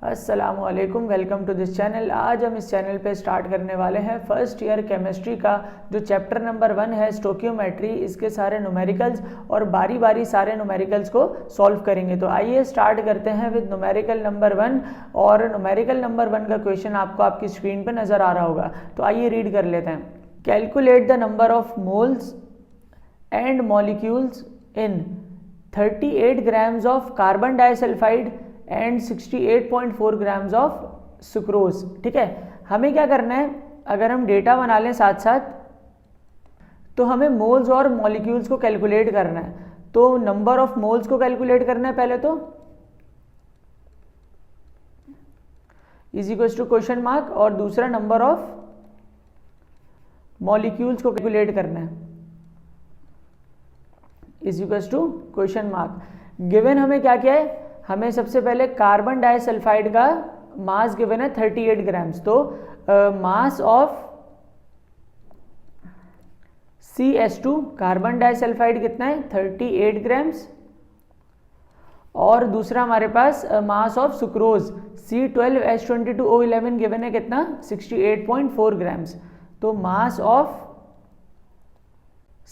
अस्सलामुअलैकुम, welcome to this channel. आज हम इस चैनल पे स्टार्ट करने वाले हैं फर्स्ट ईयर केमिस्ट्री का जो चैप्टर नंबर 1 है स्टोकियोमेट्री। इसके सारे न्यूमेरिकल्स और बारी बारी सारे न्यूमेरिकल्स को सॉल्व करेंगे। तो आइए स्टार्ट करते हैं विद न्यूमेरिकल नंबर 1। और न्यूमेरिकल नंबर 1 का क्वेश्चन आपको आपकी स्क्रीन पर नज़र आ रहा होगा, तो आइए रीड कर लेते हैं। Calculate the number of moles and molecules in 38 grams of carbon disulphide and 68.4 grams of sucrose. ठीक है, हमें क्या करना है, अगर हम डेटा बना लें साथ साथ तो हमें मोल्स और मॉलिक्यूल्स को कैलकुलेट करना है। तो नंबर ऑफ मोल्स को कैलकुलेट करना है पहले, तो is equals to question mark, और दूसरा नंबर ऑफ मॉलिक्यूल्स को कैलकुलेट करना है is equals to question mark. Given हमें क्या क्या है, हमें सबसे पहले कार्बन डाइसल्फाइड का मास गिवन है 38 ग्राम्स। तो mass of CS2 carbon disulphide कितना है 38 ग्राम्स। और दूसरा हमारे पास mass of sucrose C12H22O11 given है कितना 68.4 ग्राम्स। तो मास ऑफ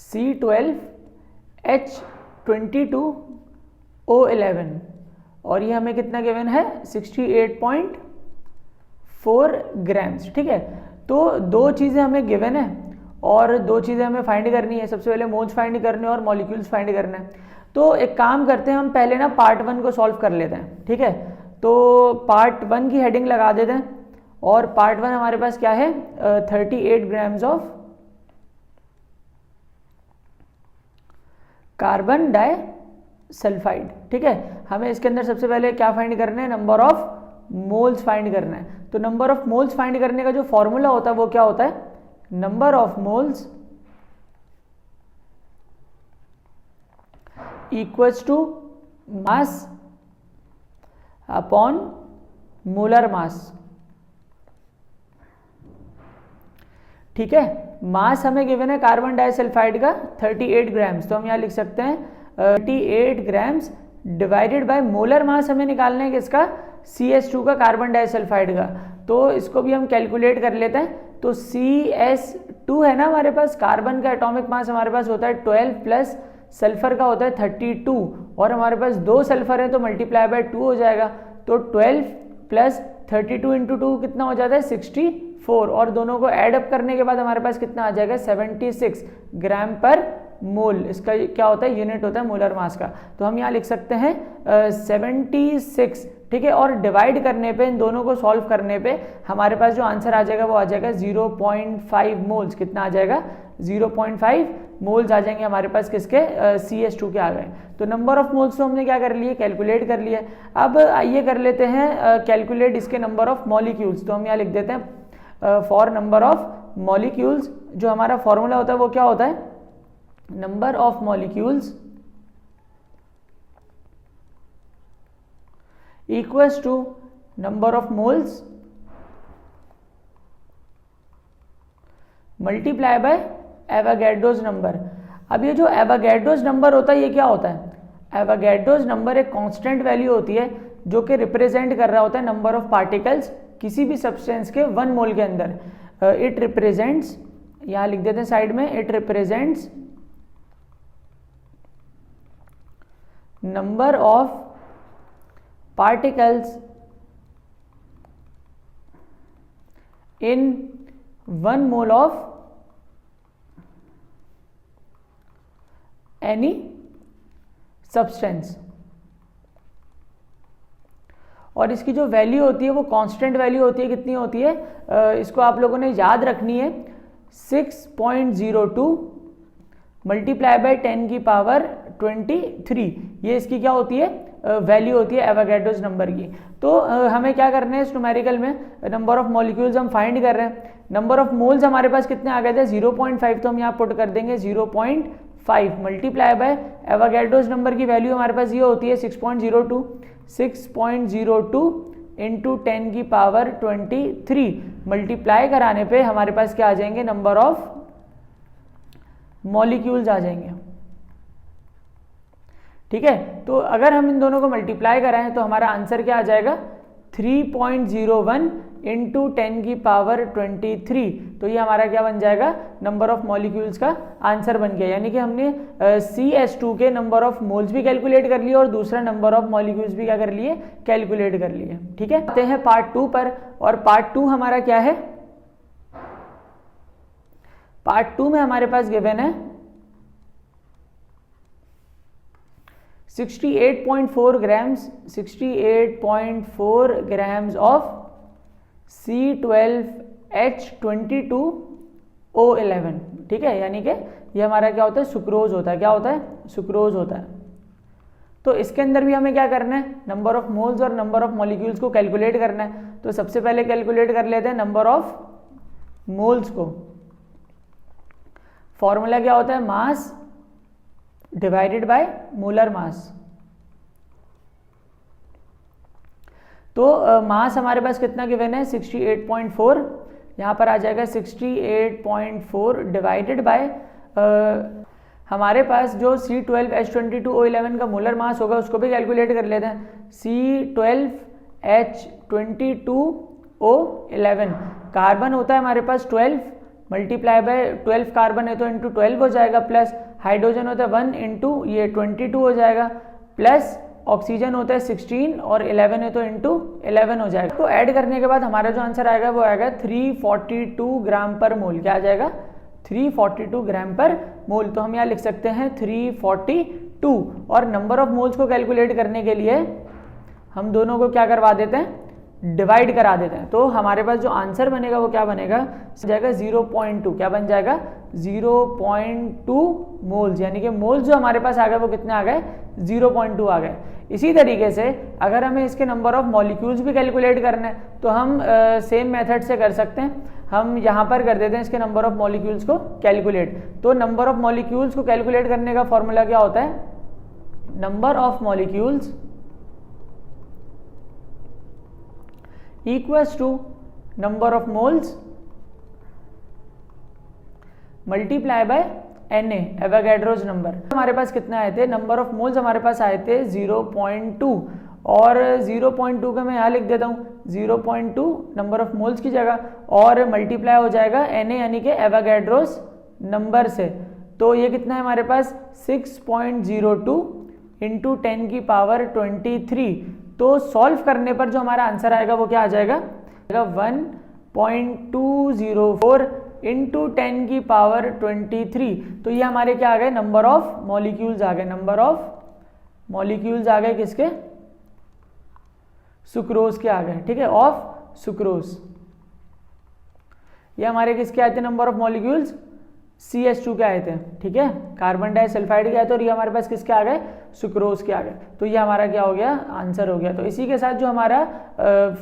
C12H22O11 और ये हमें कितना गिवन है 68.4 ग्राम्स। ठीक है, तो दो चीज़ें हमें गिवन है और दो चीज़ें हमें फाइंड करनी है। सबसे पहले मोल्स फाइंड करने और मॉलिक्यूल्स फाइंड करना है। तो एक काम करते हैं, हम पहले ना पार्ट 1 को सॉल्व कर लेते हैं। ठीक है, तो पार्ट 1 की हेडिंग लगा देते हैं। और पार्ट 1 हमारे पास क्या है 38 ग्राम्स ऑफ कार्बन डाइसल्फाइड। ठीक है, हमें इसके अंदर सबसे पहले क्या फाइंड करना है, नंबर ऑफ मोल्स फाइंड करना है। तो नंबर ऑफ मोल्स फाइंड करने का जो फॉर्मूला होता है वो क्या होता है, number of moles equals to mass upon molar mass. ठीक है, मास हमें गिवन है कार्बन डाइसल्फाइड का 38 ग्राम्स, तो हम यहाँ लिख सकते हैं 38 ग्राम्स डिवाइडेड बाय मोलर मास हमें निकालना है किसका, CS2 का कार्बन डाइसल्फाइड का। तो इसको भी हम कैलकुलेट कर लेते हैं। तो CS2 है ना हमारे पास, कार्बन का एटॉमिक मास हमारे पास होता है 12 प्लस सल्फर का होता है 32, और हमारे पास दो सल्फर है तो मल्टीप्लाई बाय 2 हो जाएगा। तो 12 प्लस 32 इंटू 2 कितना हो जाता है 64, और दोनों को ऐड अप करने के बाद हमारे पास कितना आ जाएगा 76 ग्राम पर मोल। इसका क्या होता है, यूनिट होता है मोलर मास का। तो हम यहाँ लिख सकते हैं 76। ठीक है, और डिवाइड करने पे, इन दोनों को सॉल्व करने पे हमारे पास जो आंसर आ जाएगा वो आ जाएगा 0.5 मोल्स। कितना आ जाएगा 0.5 मोल्स आ जाएंगे हमारे पास किसके, CS2 के आ गए। तो नंबर ऑफ मोल्स तो हमने क्या कर लिए, कैलकुलेट कर लिया। अब आइए कर लेते हैं कैलकुलेट इसके नंबर ऑफ मॉलिक्यूल्स। तो हम यहाँ लिख देते हैं फॉर नंबर ऑफ मॉलिक्यूल्स, जो हमारा फॉर्मूला होता है वो क्या होता है, number of molecules equals to number of moles multiply by Avogadro's number. अब ये जो एवोगैड्रोस नंबर होता है ये क्या होता है, एवोगैड्रोस नंबर एक कांस्टेंट वैल्यू होती है जो कि रिप्रेजेंट कर रहा होता है नंबर ऑफ पार्टिकल्स किसी भी सब्सटेंस के 1 मोल के अंदर। इट रिप्रेजेंट्स, यहाँ लिख देते हैं साइड में, it represents number of particles in 1 mole of any substance। और इसकी जो वैल्यू होती है वो कांस्टेंट वैल्यू होती है, कितनी होती है, इसको आप लोगों ने याद रखनी है 6.02 मल्टीप्लाई बाय 10 की पावर 23। ये इसकी क्या होती है, वैल्यू होती है एवोगैड्रोस नंबर की। तो हमें क्या करना है इस न्यूमेरिकल में, नंबर ऑफ मॉलिक्यूल्स हम फाइंड कर रहे हैं। नंबर ऑफ मोल्स हमारे पास कितने आ गए थे 0.5, तो हम यहाँ पुट कर देंगे 0.5 मल्टीप्लाई बाय एवोगैड्रोस नंबर की वैल्यू हमारे पास ये होती है 6.02 इंटू 10 की पावर 23 मल्टीप्लाई कराने पे हमारे पास क्या आ जाएंगे, नंबर ऑफ मॉलिक्यूल्स आ जाएंगे। ठीक है, तो अगर हम इन दोनों को मल्टीप्लाई कराएं तो हमारा आंसर क्या आ जाएगा 3.01 इंटू 10 की पावर 23। तो ये हमारा क्या बन जाएगा, नंबर ऑफ मॉलिक्यूल्स का आंसर बन गया। यानी कि हमने CH2 के नंबर ऑफ मोल्स भी कैलकुलेट कर लिए और दूसरा नंबर ऑफ मॉलिक्यूल्स भी क्या कर लिए, कैलकुलेट कर लिए। ठीक है, आते हैं पार्ट 2 पर। और पार्ट 2 हमारा क्या है, पार्ट 2 में हमारे पास गिवन है 68.4 ग्राम्स ऑफ C12H22O11। ठीक है, यानी कि ये हमारा क्या होता है, सुक्रोज होता है। क्या होता है, सुक्रोज होता है। तो इसके अंदर भी हमें क्या करना है, नंबर ऑफ मोल्स और नंबर ऑफ मॉलिक्यूल्स को कैलकुलेट करना है। तो सबसे पहले कैलकुलेट कर लेते हैं नंबर ऑफ मोल्स को। फॉर्मूला क्या होता है, mass divided by molar mass. तो मास हमारे पास कितना गिवन है, 68.4। यहाँ पर आ जाएगा 68.4 डिवाइडेड बाय हमारे पास जो C12H22O11 का मोलर मास होगा उसको भी कैलकुलेट कर लेते हैं। C12H22O11 कार्बन होता है हमारे पास 12, मल्टीप्लाई बाय 12 कार्बन है तो इंटू 12 हो जाएगा, प्लस हाइड्रोजन होता है 1 इंटू ये 22 हो जाएगा, प्लस ऑक्सीजन होता है 16 और 11 है तो इंटू 11 हो जाएगा। तो ऐड करने के बाद हमारा जो आंसर आएगा वो आएगा 342 ग्राम पर मोल। क्या आ जाएगा, 342 ग्राम पर मोल। तो हम यहाँ लिख सकते हैं 342। और नंबर ऑफ मोल्स को कैलकुलेट करने के लिए हम दोनों को क्या करवा देते हैं, डिवाइड करा देते हैं। तो हमारे पास जो आंसर बनेगा वो क्या बनेगा, जाएगा 0.2। क्या बन जाएगा, 0.2 मोल्स। यानी कि मोल्स जो हमारे पास आ गए वो कितने आ गए, 0.2 आ गए। इसी तरीके से अगर हमें इसके नंबर ऑफ मॉलिक्यूल्स भी कैलकुलेट करना है तो हम सेम मेथड से कर सकते हैं। हम यहाँ पर कर देते हैं इसके नंबर ऑफ मॉलिक्यूल्स को कैलकुलेट। तो नंबर ऑफ मॉलिक्यूल्स को कैलकुलेट करने का फॉर्मूला क्या होता है, number of molecules equals to number of moles multiply by Na, Avogadro's number. हमारे पास कितने आए थे, नंबर ऑफ मोल्स हमारे पास आए थे 0.2 और 0.2 का मैं यहाँ लिख देता हूँ 0.2 नंबर ऑफ मोल्स की जगह, और मल्टीप्लाई हो जाएगा Na यानी कि एवोगैड्रोस नंबर से। तो ये कितना है हमारे पास 6.02 इंटू 10 की पावर 23। तो सॉल्व करने पर जो हमारा आंसर आएगा वो क्या आ जाएगा, 1.204 इंटू 10 की पावर 23। तो ये हमारे क्या आ गए, नंबर ऑफ मॉलिक्यूल्स आ गए। नंबर ऑफ मॉलिक्यूल्स आ गए किसके, सुक्रोज के आ गए। ठीक है, ऑफ सुक्रोज। ये हमारे किसके आए थे, नंबर ऑफ मॉलिक्यूल्स CH2 के आए थे। ठीक है, कार्बन डाइसल्फाइड के आए थे और ये हमारे पास किसके आ गए, सुक्रोज के आ गए। तो ये हमारा क्या हो गया, आंसर हो गया। तो इसी के साथ जो हमारा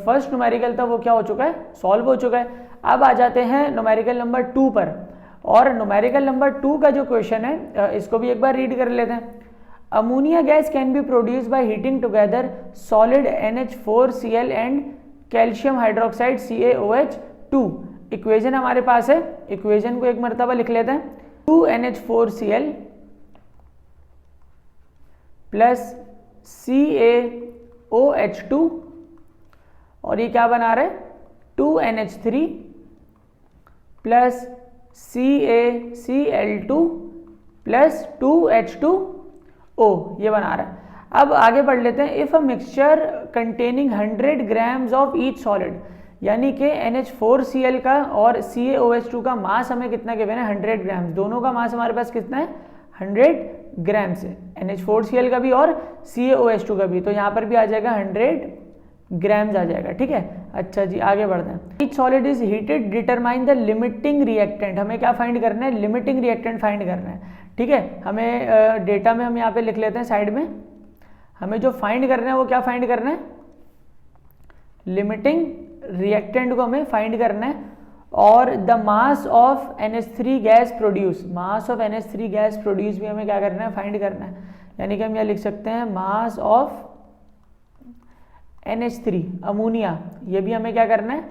फर्स्ट न्यूमेरिकल था वो क्या हो चुका है, सॉल्व हो चुका है। अब आ जाते हैं न्यूमेरिकल नंबर 2 पर। और न्यूमेरिकल नंबर 2 का जो क्वेश्चन है इसको भी एक बार रीड कर लेते हैं। Ammonia gas can be produce by heating together solid NH4Cl and calcium hydroxide CaOH2। Equation हमारे पास है, इक्वेशन को एक मर्तबा लिख लेते हैं। 2NH4Cl प्लस CaOH2 और ये क्या बना रहा है 2NH3 plus CaCl2 plus 2H2O, ये बना रहा है। अब आगे बढ़ लेते हैं। If a mixture containing 100 grams of each solid, यानी कि NH4Cl का और CaOH2 का मास हमें कितना गिवन है, 100 ग्राम्स। दोनों का मास हमारे पास कितना है, 100 ग्राम्स है, NH4Cl का भी और CaOH2 का भी। तो यहाँ पर भी आ जाएगा 100 ग्राम्स आ जाएगा। ठीक है, अच्छा जी आगे बढ़ते हैं। Each solid is heated, determine the limiting reactant. हमें क्या फाइंड करना है, लिमिटिंग रिएक्टेंट फाइंड करना है। ठीक है, हमें डेटा में हम यहाँ पे लिख लेते हैं साइड में। हमें जो फाइंड करना है वो क्या फाइंड करना है, लिमिटिंग रिएक्टेंट को हमें फाइंड करना है। और the mass of NH3 gas produce, mass of NH3 gas produce भी हमें क्या करना है, फाइंड करना है। यानी कि हम यहाँ लिख सकते हैं मास ऑफ NH3 अमोनिया, ये भी हमें क्या करना है,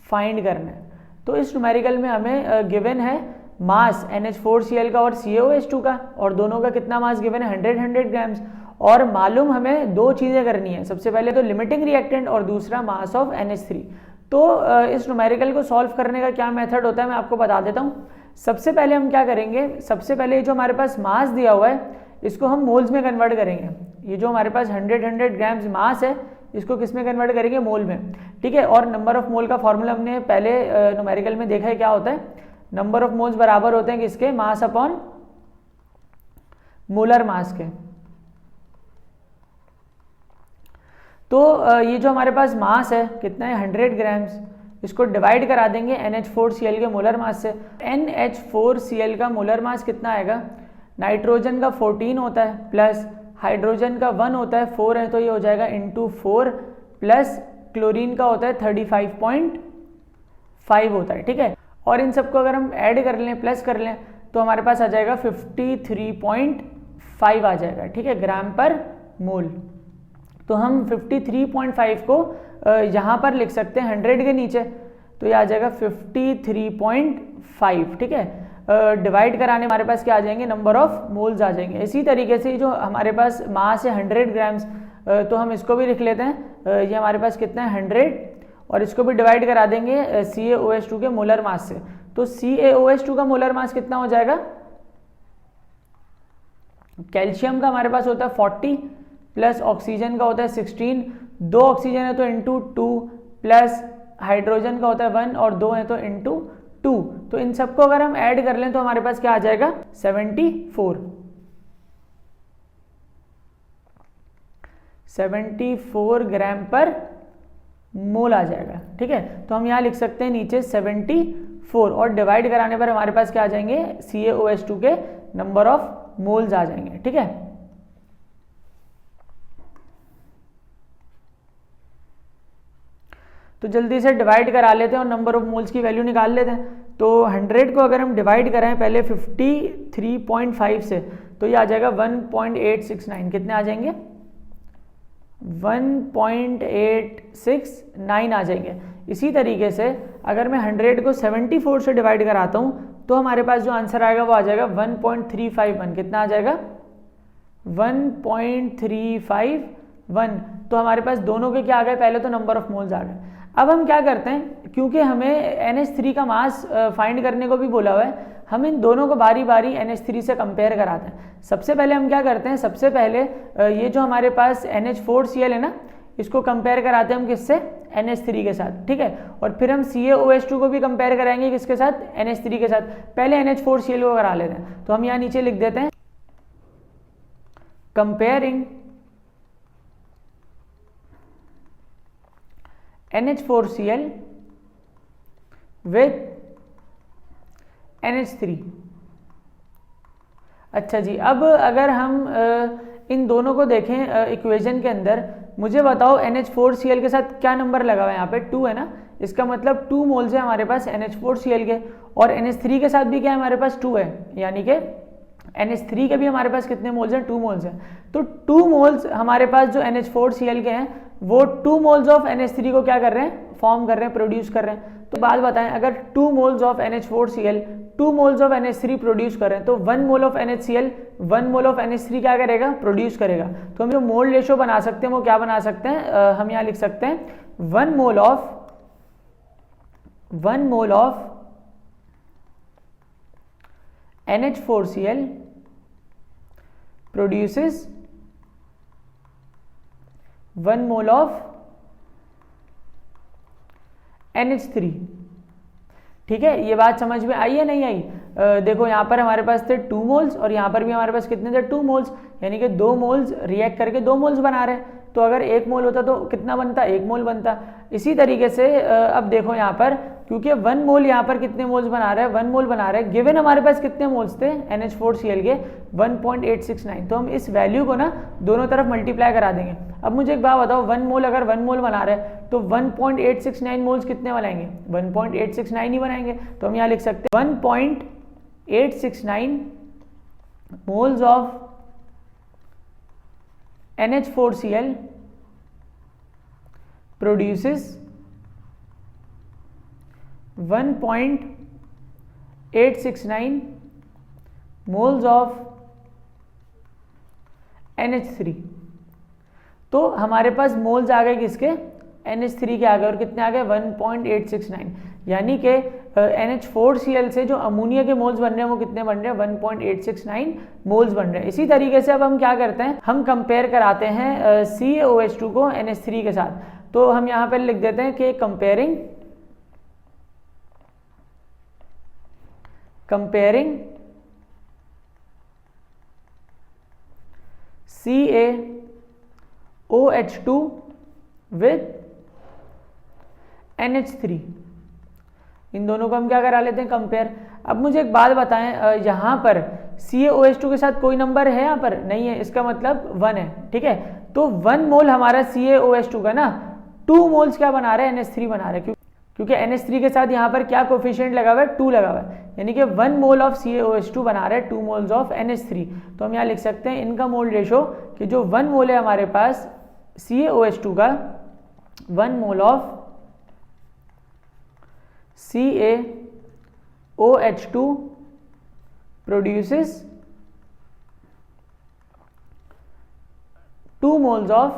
फाइंड करना है। तो इस न्यूमेरिकल में हमें गिवन है मास NH4Cl का और CaOH2 का, और दोनों का कितना मास गिवन है, 100 ग्राम्स। और मालूम हमें दो चीज़ें करनी है, सबसे पहले तो लिमिटिंग रिएक्टेंट और दूसरा मास ऑफ NH3। तो इस न्यूमेरिकल को सॉल्व करने का क्या मेथड होता है मैं आपको बता देता हूँ। सबसे पहले हम क्या करेंगे, सबसे पहले जो हमारे पास मास दिया हुआ है इसको हम मोल्स में कन्वर्ट करेंगे। ये जो हमारे पास 100 ग्राम्स मास है इसको किस में कन्वर्ट करेंगे, मोल में, ठीक है। और नंबर ऑफ मोल का फॉर्मूला हमने पहले न्यूमेरिकल में देखा है, क्या होता है, नंबर ऑफ मोल्स बराबर होते हैं किसके, मास अपॉन मोलर मास के। तो ये जो हमारे पास मास है कितना है 100 ग्राम्स, इसको डिवाइड करा देंगे NH4Cl के मोलर मास से। NH4Cl का मोलर मास कितना आएगा, नाइट्रोजन का 14 होता है प्लस हाइड्रोजन का 1 होता है, 4 है तो ये हो जाएगा इंटू 4 प्लस क्लोरीन का होता है 35.5 होता है, ठीक है। और इन सबको अगर हम ऐड कर लें, प्लस कर लें, तो हमारे पास आ जाएगा 53.5 आ जाएगा, ठीक है, ग्राम पर मोल। तो हम 53.5 को यहाँ पर लिख सकते हैं 100 के नीचे, तो ये आ जाएगा 53.5, ठीक है। डिवाइड कराने हमारे पास क्या आ जाएंगे, नंबर ऑफ मोल्स आ जाएंगे। इसी तरीके से जो हमारे पास मास है 100 ग्राम्स, तो हम इसको भी लिख लेते हैं, ये हमारे पास कितना है 100, और इसको भी डिवाइड करा देंगे CaOH2 के मोलर मास से। तो CaOH2 का मोलर मास कितना हो जाएगा, कैल्शियम का हमारे पास होता है 40 प्लस ऑक्सीजन का होता है 16, 2 ऑक्सीजन है तो इंटू 2 प्लस हाइड्रोजन का होता है 1 और 2 है तो इंटू 2। तो इन सबको अगर हम ऐड कर लें तो हमारे पास क्या आ जाएगा 74 ग्राम पर मोल आ जाएगा, ठीक है। तो हम यहाँ लिख सकते हैं नीचे 74 और डिवाइड कराने पर हमारे पास क्या आ जाएंगे, CaOH2 के नंबर ऑफ मोल्स आ जाएंगे, ठीक है। तो जल्दी से डिवाइड करा लेते हैं और नंबर ऑफ मोल्स की वैल्यू निकाल लेते हैं। तो 100 को अगर हम डिवाइड करें पहले 53.5 से, तो ये आ जाएगा 1.869, कितने आ जाएंगे 1.869 आ जाएंगे। इसी तरीके से अगर मैं 100 को 74 से डिवाइड कराता हूँ तो हमारे पास जो आंसर आएगा वो आ जाएगा 1.351, कितना आ जाएगा 1.351। तो हमारे पास दोनों के क्या आ गए, पहले तो नंबर ऑफ मोल्स आ गए। अब हम क्या करते हैं, क्योंकि हमें NH3 का मास फाइंड करने को भी बोला हुआ है, हम इन दोनों को बारी बारी NH3 से कंपेयर कराते हैं। सबसे पहले हम क्या करते हैं, सबसे पहले ये जो हमारे पास NH4Cl है ना, इसको कंपेयर कराते हैं हम किससे, NH3 के साथ, ठीक है। और फिर हम CaOH2 को भी कंपेयर कराएंगे किसके साथ, NH3 के साथ। पहले NH4Cl को करा लेते हैं, तो हम यहाँ नीचे लिख देते हैं कंपेयरिंग NH4Cl with NH3। अच्छा जी, अब अगर हम इन दोनों को देखें इक्वेशन के अंदर, मुझे बताओ NH4Cl के साथ क्या नंबर लगा हुआ है, यहाँ पे 2 है ना, इसका मतलब 2 मोल्स है हमारे पास NH4Cl के, और NH3 के साथ भी क्या है हमारे पास 2 है, यानी कि NH3 के भी हमारे पास कितने मोल्स हैं, 2 मोल्स हैं। तो 2 मोल्स हमारे पास जो NH4Cl के हैं वो 2 मोल्स ऑफ NH3 को क्या कर रहे हैं, फॉर्म कर रहे हैं, प्रोड्यूस कर रहे हैं। तो बात बताएं, अगर 2 moles of NH4Cl 2 moles of NH3 produce कर रहे हैं, तो 1 mole of NHCl 1 mole of NH3 क्या करेगा, प्रोड्यूस करेगा। तो हम जो मोल रेशो बना सकते हैं वो क्या बना सकते हैं, हम यहाँ लिख सकते हैं 1 mole of NH4Cl produces 1 mole of NH3, ठीक है। ये बात समझ में आई है नहीं आई, देखो यहाँ पर हमारे पास थे 2 मोल्स और यहाँ पर भी हमारे पास कितने थे 2 मोल्स, यानी कि 2 मोल्स रिएक्ट करके 2 मोल्स बना रहे हैं। तो अगर 1 मोल होता तो कितना बनता, 1 मोल बनता। इसी तरीके से अब देखो यहाँ पर, क्योंकि 1 मोल यहाँ पर कितने मोल्स बना रहा है, 1 मोल बना रहा है, गिवन हमारे पास कितने मोल्स थे NH4Cl के 1.869। तो हम इस वैल्यू को ना दोनों तरफ मल्टीप्लाई करा देंगे। अब मुझे एक बात बताओ, 1 मोल अगर 1 मोल बना रहे हैं तो 1.869 मोल्स कितने बनाएंगे, 1.869 ही बनाएंगे। तो हम यहाँ लिख सकते हैं 1.869 moles of NH4Cl produces 1.869 moles of NH3। तो हमारे पास मोल्स आ गए किसके, NH3 के आ गए, और कितने आ गए 1.869, यानी कि NH4Cl से जो अमोनिया के मोल्स बन रहे हैं वो कितने बन रहे हैं 1.869 मोल्स बन रहे हैं। इसी तरीके से अब हम क्या करते हैं, हम कंपेयर कराते हैं CaOH2 को NH3 के साथ। तो हम यहाँ पर लिख देते हैं कि कंपेयरिंग CaOH2 with NH3, इन दोनों को हम क्या करा लेते हैं कंपेयर। अब मुझे एक बात बताएं, यहाँ पर CaOH2 के साथ कोई नंबर है, यहाँ पर नहीं है, इसका मतलब 1 है, ठीक है। तो 1 मोल हमारा CaOH2 का ना 2 मोल्स क्या बना रहे हैं, NH3 बना रहे हैं, क्योंकि NH3 के साथ यहाँ पर क्या कोफिशिएंट लगा हुआ है, 2 लगा हुआ है, यानी कि 1 मोल ऑफ CaOH2 बना रहे हैं 2 मोल्स ऑफ NH3। तो हम यहाँ लिख सकते हैं इनका मोल रेशो कि जो 1 मोल है हमारे पास CaOH2 का, 1 mole of CaOH2 produces 2 moles of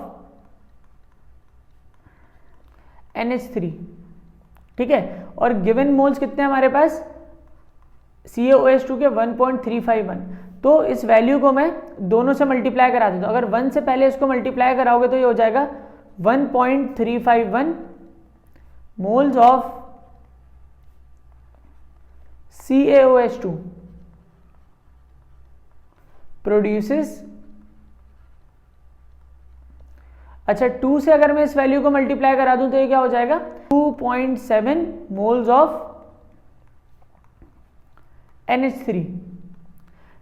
NH3, ठीक है। और गिवन मोल्स कितने हमारे पास CaOH2 के 1.351। तो इस वैल्यू को मैं दोनों से मल्टीप्लाई करा देता हूं। अगर 1 से पहले इसको मल्टीप्लाई कराओगे तो ये हो जाएगा 1.351 मोल्स ऑफ CaOH2 produces, अच्छा 2 से अगर मैं इस वैल्यू को मल्टीप्लाई करा दूं तो ये क्या हो जाएगा 2.7 मोल्स ऑफ NH3,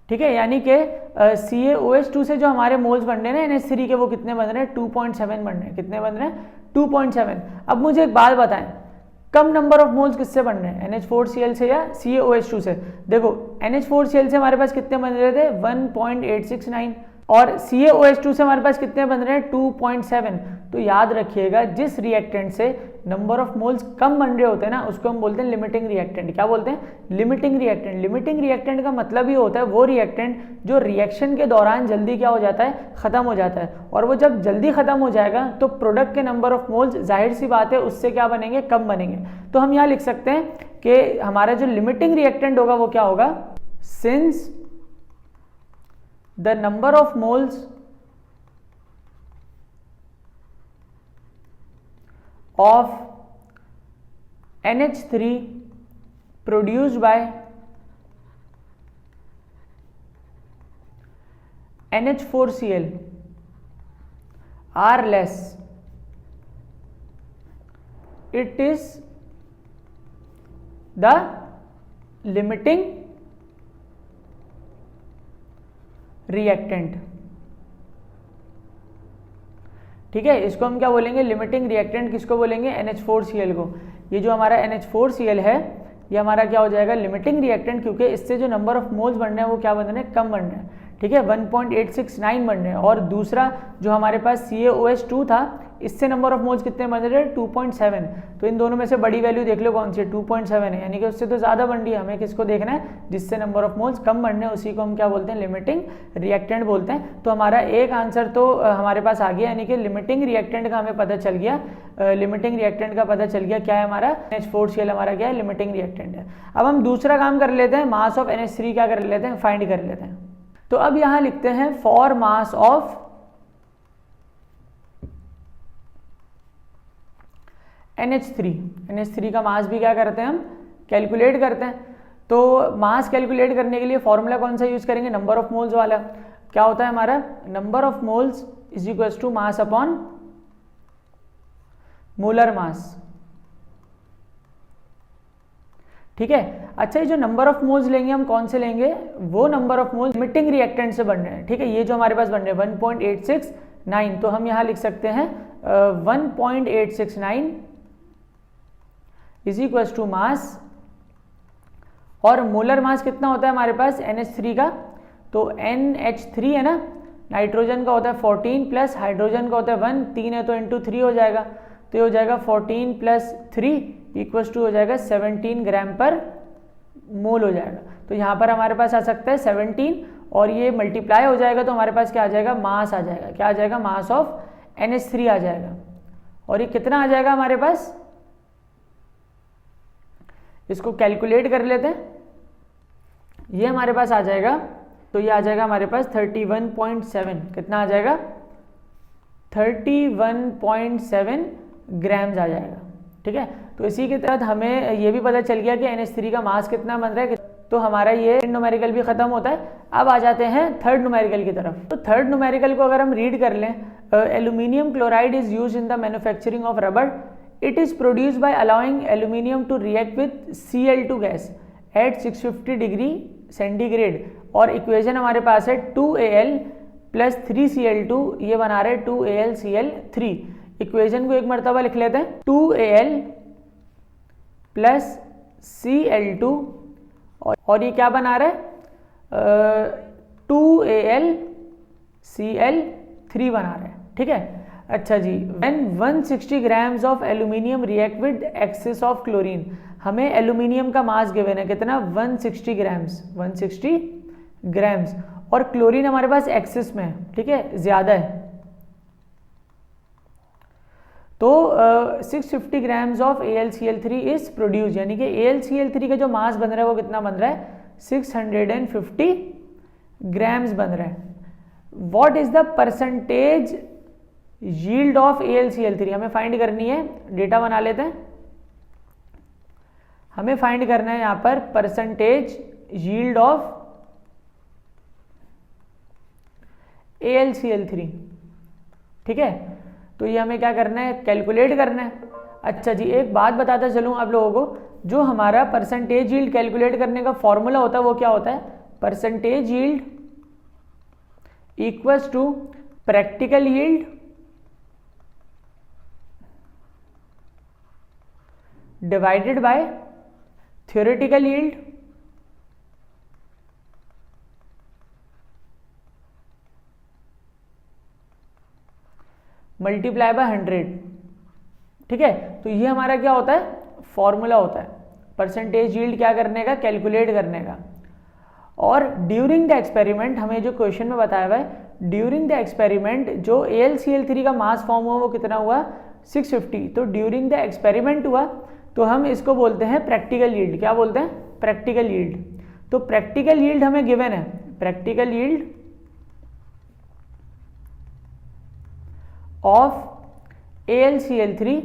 ठीक है। यानी कि CaOH2 से जो हमारे मोल्स बन रहे हैं ना NH3 के, वो कितने बन रहे हैं 2.7 बन रहे हैं, कितने बन रहे हैं 2.7। अब मुझे एक बात बताएं, कम नंबर ऑफ मोल्स किससे बन रहे हैं, NH4Cl से या CaOH2 से। देखो NH4Cl से हमारे पास कितने बन रहे थे 1.869, और CaOH2 से हमारे पास कितने बन रहे हैं 2.7। तो याद रखिएगा जिस रिएक्टेंट से नंबर ऑफ मोल्स कम बन रहे होते हैं ना, उसको हम बोलते हैं लिमिटिंग रिएक्टेंट। क्या बोलते हैं, लिमिटिंग रिएक्टेंट। लिमिटिंग रिएक्टेंट का मतलब ही होता है वो रिएक्टेंट जो रिएक्शन के दौरान जल्दी क्या हो जाता है, खत्म हो जाता है। और वो जब जल्दी खत्म हो जाएगा तो प्रोडक्ट के नंबर ऑफ मोल्स जाहिर सी बात है उससे क्या बनेंगे, कम बनेंगे। तो हम यहाँ लिख सकते हैं कि हमारा जो लिमिटिंग रिएक्टेंट होगा वो क्या होगा, since the number of moles of NH3 produced by NH4Cl are less, it is the limiting reactant, ठीक है। इसको हम क्या बोलेंगे, लिमिटिंग रिएक्टेंट किसको बोलेंगे, NH4Cl को। ये जो हमारा NH4Cl है ये हमारा क्या हो जाएगा, लिमिटिंग रिएक्टेंट, क्योंकि इससे जो नंबर ऑफ मोल्स बन रहे हैं वो क्या बन रहे हैं, कम बन रहे हैं, ठीक है, 1.869 बन रहे हैं। और दूसरा जो हमारे पास CaOH2 था, इससे नंबर ऑफ मोल्स कितने बन रहे हैं 2.7। तो इन दोनों में से बड़ी वैल्यू देख लो कौन सी है, 2.7 है, यानी कि उससे तो ज़्यादा बन रही है। हमें किसको देखना है, जिससे नंबर ऑफ मोल्स कम बन रहे हैं, उसी को हम क्या बोलते हैं, लिमिटिंग रिएक्टेंट बोलते हैं। तो हमारा एक आंसर तो हमारे पास आ गया, यानी कि लिमिटिंग रिएक्टेंट का हमें पता चल गया। लिमिटिंग रिएक्टेंट का पता चल गया क्या है हमारा, NH4Cl हमारा क्या है, लिमिटिंग रिएक्टेंट है। अब हम दूसरा काम कर लेते हैं, मास ऑफ NH3 क्या कर लेते हैं, फाइंड कर लेते हैं। तो अब यहां लिखते हैं फॉर मास ऑफ NH3 का मास भी क्या करते हैं हम, कैलकुलेट करते हैं। तो मास कैलकुलेट करने के लिए फॉर्मूला कौन सा यूज करेंगे, नंबर ऑफ मोल्स वाला। क्या होता है हमारा, number of moles is equal to mass upon molar mass, ठीक है। अच्छा, ये जो नंबर ऑफ मोल्स लेंगे हम कौन से लेंगे, वो number of moles limiting reactant से बन रहे हैं, ठीक है। ये जो हमारे पास बन रहे हैं 1.869, तो हम यहां लिख सकते हैं 1.869 इज इक्वल टू मास, और मोलर मास कितना होता है हमारे पास NH3 का, तो NH3 है ना, नाइट्रोजन का होता है 14 प्लस हाइड्रोजन का होता है 1, 3 है तो इंटू 3 हो जाएगा, तो ये हो जाएगा 14 प्लस 3 इक्वल टू हो जाएगा 17 ग्राम पर मोल हो जाएगा। तो यहाँ पर हमारे पास आ सकता है 17, और ये मल्टीप्लाई हो जाएगा तो हमारे पास क्या आ जाएगा, मास आ जाएगा। क्या आ जाएगा, मास ऑफ NH3 आ जाएगा। और ये कितना आ जाएगा हमारे पास, इसको कैलकुलेट कर लेते हैं। ये हमारे पास आ जाएगा, तो ये आ जाएगा हमारे पास 31.7, कितना आ जाएगा 31.7 ग्राम्स आ जाएगा। ठीक है, तो इसी के तहत हमें ये भी पता चल गया कि NH3 का मास कितना बन रहा है। तो हमारा ये न्यूमेरिकल भी खत्म होता है। अब आ जाते हैं थर्ड न्यूमेरिकल की तरफ। तो थर्ड न्यूमेरिकल को अगर हम रीड कर लें, aluminium chloride is used in the manufacturing of rubber. It is produced by allowing aluminium to react with Cl2 gas at 650 degree centigrade. और इक्वेशन हमारे पास है 2Al प्लस 3Cl2, ये बना रहे 2AlCl3। इक्वेशन को एक मरतबा लिख लेते हैं, 2Al प्लस Cl2 और ये क्या बना रहा है 2AlCl3 बना रहा है। ठीक है, अच्छा जी, when 160 grams of aluminium react with excess of chlorine. हमें एल्यूमिनियम का मास गिवन है कितना 160 ग्राम्स, 160 ग्राम्स, और क्लोरीन हमारे पास एक्सेस में है। ठीक है, ज्यादा है। तो 650 grams of AlCl3 is produce, यानी कि AlCl3 का जो मास बन रहा है वो कितना बन रहा है 650 ग्राम्स बन रहा है। What is the percentage yield of AlCl3, हमें फाइंड करनी है। डेटा बना लेते हैं। हमें फाइंड करना है यहां पर परसेंटेज यील्ड ऑफ AlCl3। ठीक है, तो ये हमें क्या करना है, कैलकुलेट करना है। अच्छा जी, एक बात बताता चलूँ आप लोगों को, जो हमारा परसेंटेज यील्ड कैलकुलेट करने का फॉर्मूला होता है वो क्या होता है, percentage yield equals to practical yield divided by theoretical yield multiply by 100। ठीक है, तो ये हमारा क्या होता है, फॉर्मूला होता है परसेंटेज यील्ड क्या करने का, कैलकुलेट करने का। और ड्यूरिंग द एक्सपेरिमेंट, हमें जो क्वेश्चन में बताया हुआ है, ड्यूरिंग द एक्सपेरिमेंट जो AlCl3 का मास फॉर्म हुआ वो कितना हुआ 650। तो ड्यूरिंग द एक्सपेरिमेंट हुआ, तो हम इसको बोलते हैं प्रैक्टिकल यील्ड। क्या बोलते हैं, प्रैक्टिकल यील्ड। तो प्रैक्टिकल यील्ड हमें गिवन है, प्रैक्टिकल यील्ड ऑफ AlCl3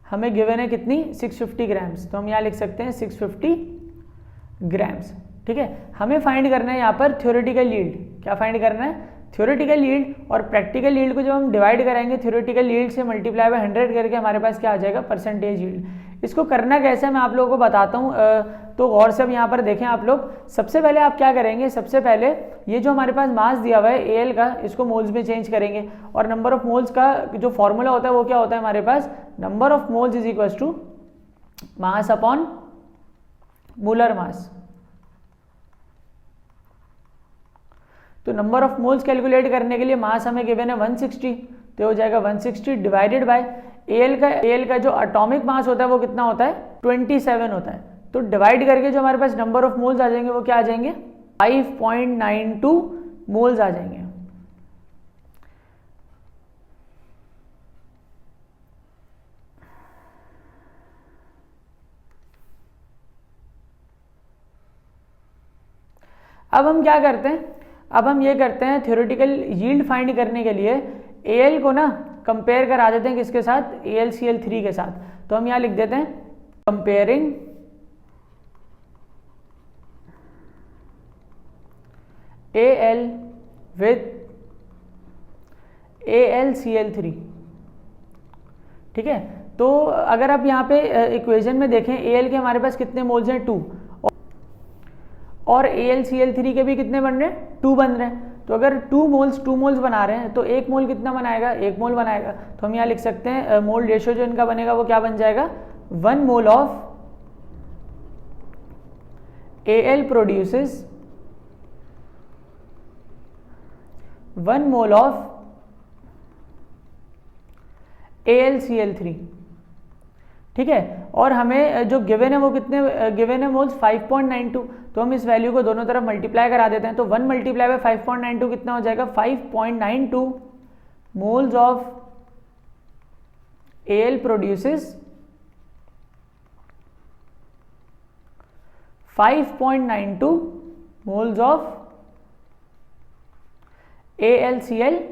हमें गिवन है कितनी 650 ग्राम्स। तो हम यहाँ लिख सकते हैं 650 ग्राम्स। ठीक है, हमें फाइंड करना है यहाँ पर थ्योरेटिकल यील्ड। क्या फाइंड करना है, थ्योरेटिकल यील्ड। और प्रैक्टिकल यील्ड को जब हम डिवाइड करेंगे थ्योरेटिकल यील्ड से मल्टीप्लाई बाय 100 करके हमारे पास क्या आ जाएगा, परसेंटेज यील्ड। इसको करना कैसे है मैं आप लोगों को बताता हूँ, तो गौर से अब यहाँ पर देखें आप लोग। सबसे पहले आप क्या करेंगे, सबसे पहले ये जो हमारे पास मास दिया हुआ है Al का, इसको मोल्स में चेंज करेंगे। और नंबर ऑफ मोल्स का जो फॉर्मूला होता है वो क्या होता है हमारे पास, number of moles is equal to mass upon molar mass. तो नंबर ऑफ मोल्स कैलकुलेट करने के लिए मास हमें गिवन है 160, तो हो जाएगा 160 डिवाइडेड बाय Al का जो एटॉमिक मास होता है वो कितना होता है 27 होता है। तो डिवाइड करके जो हमारे पास नंबर ऑफ मोल्स आ जाएंगे वो क्या आ जाएंगे 5.92 मोल्स आ जाएंगे। अब हम क्या करते हैं, अब हम ये करते हैं थ्योरेटिकल यील्ड फाइंड करने के लिए Al को ना कंपेयर करा देते हैं किसके साथ, AlCl3 के साथ। तो हम यहाँ लिख देते हैं कंपेयरिंग Al विथ AlCl3। ठीक है, तो अगर आप यहाँ पे इक्वेशन में देखें Al के हमारे पास कितने मोल्स हैं 2, और AlCl3 के भी कितने बन रहे हैं 2 बन रहे हैं। तो अगर 2 मोल्स बना रहे हैं तो 1 मोल कितना बनाएगा, 1 मोल बनाएगा। तो हम यहाँ लिख सकते हैं मोल रेशियो जो इनका बनेगा वो क्या बन जाएगा, 1 mole of Al produces 1 mole of AlCl3। ठीक है, और हमें जो गिवन है वो कितने गिवन है मोल्स 5.92। तो हम इस वैल्यू को दोनों तरफ मल्टीप्लाई करा देते हैं। तो 1 मल्टीप्लाई बाय 5.92 कितना हो जाएगा 5.92 moles of Al produces 5.92 moles of AlCl3।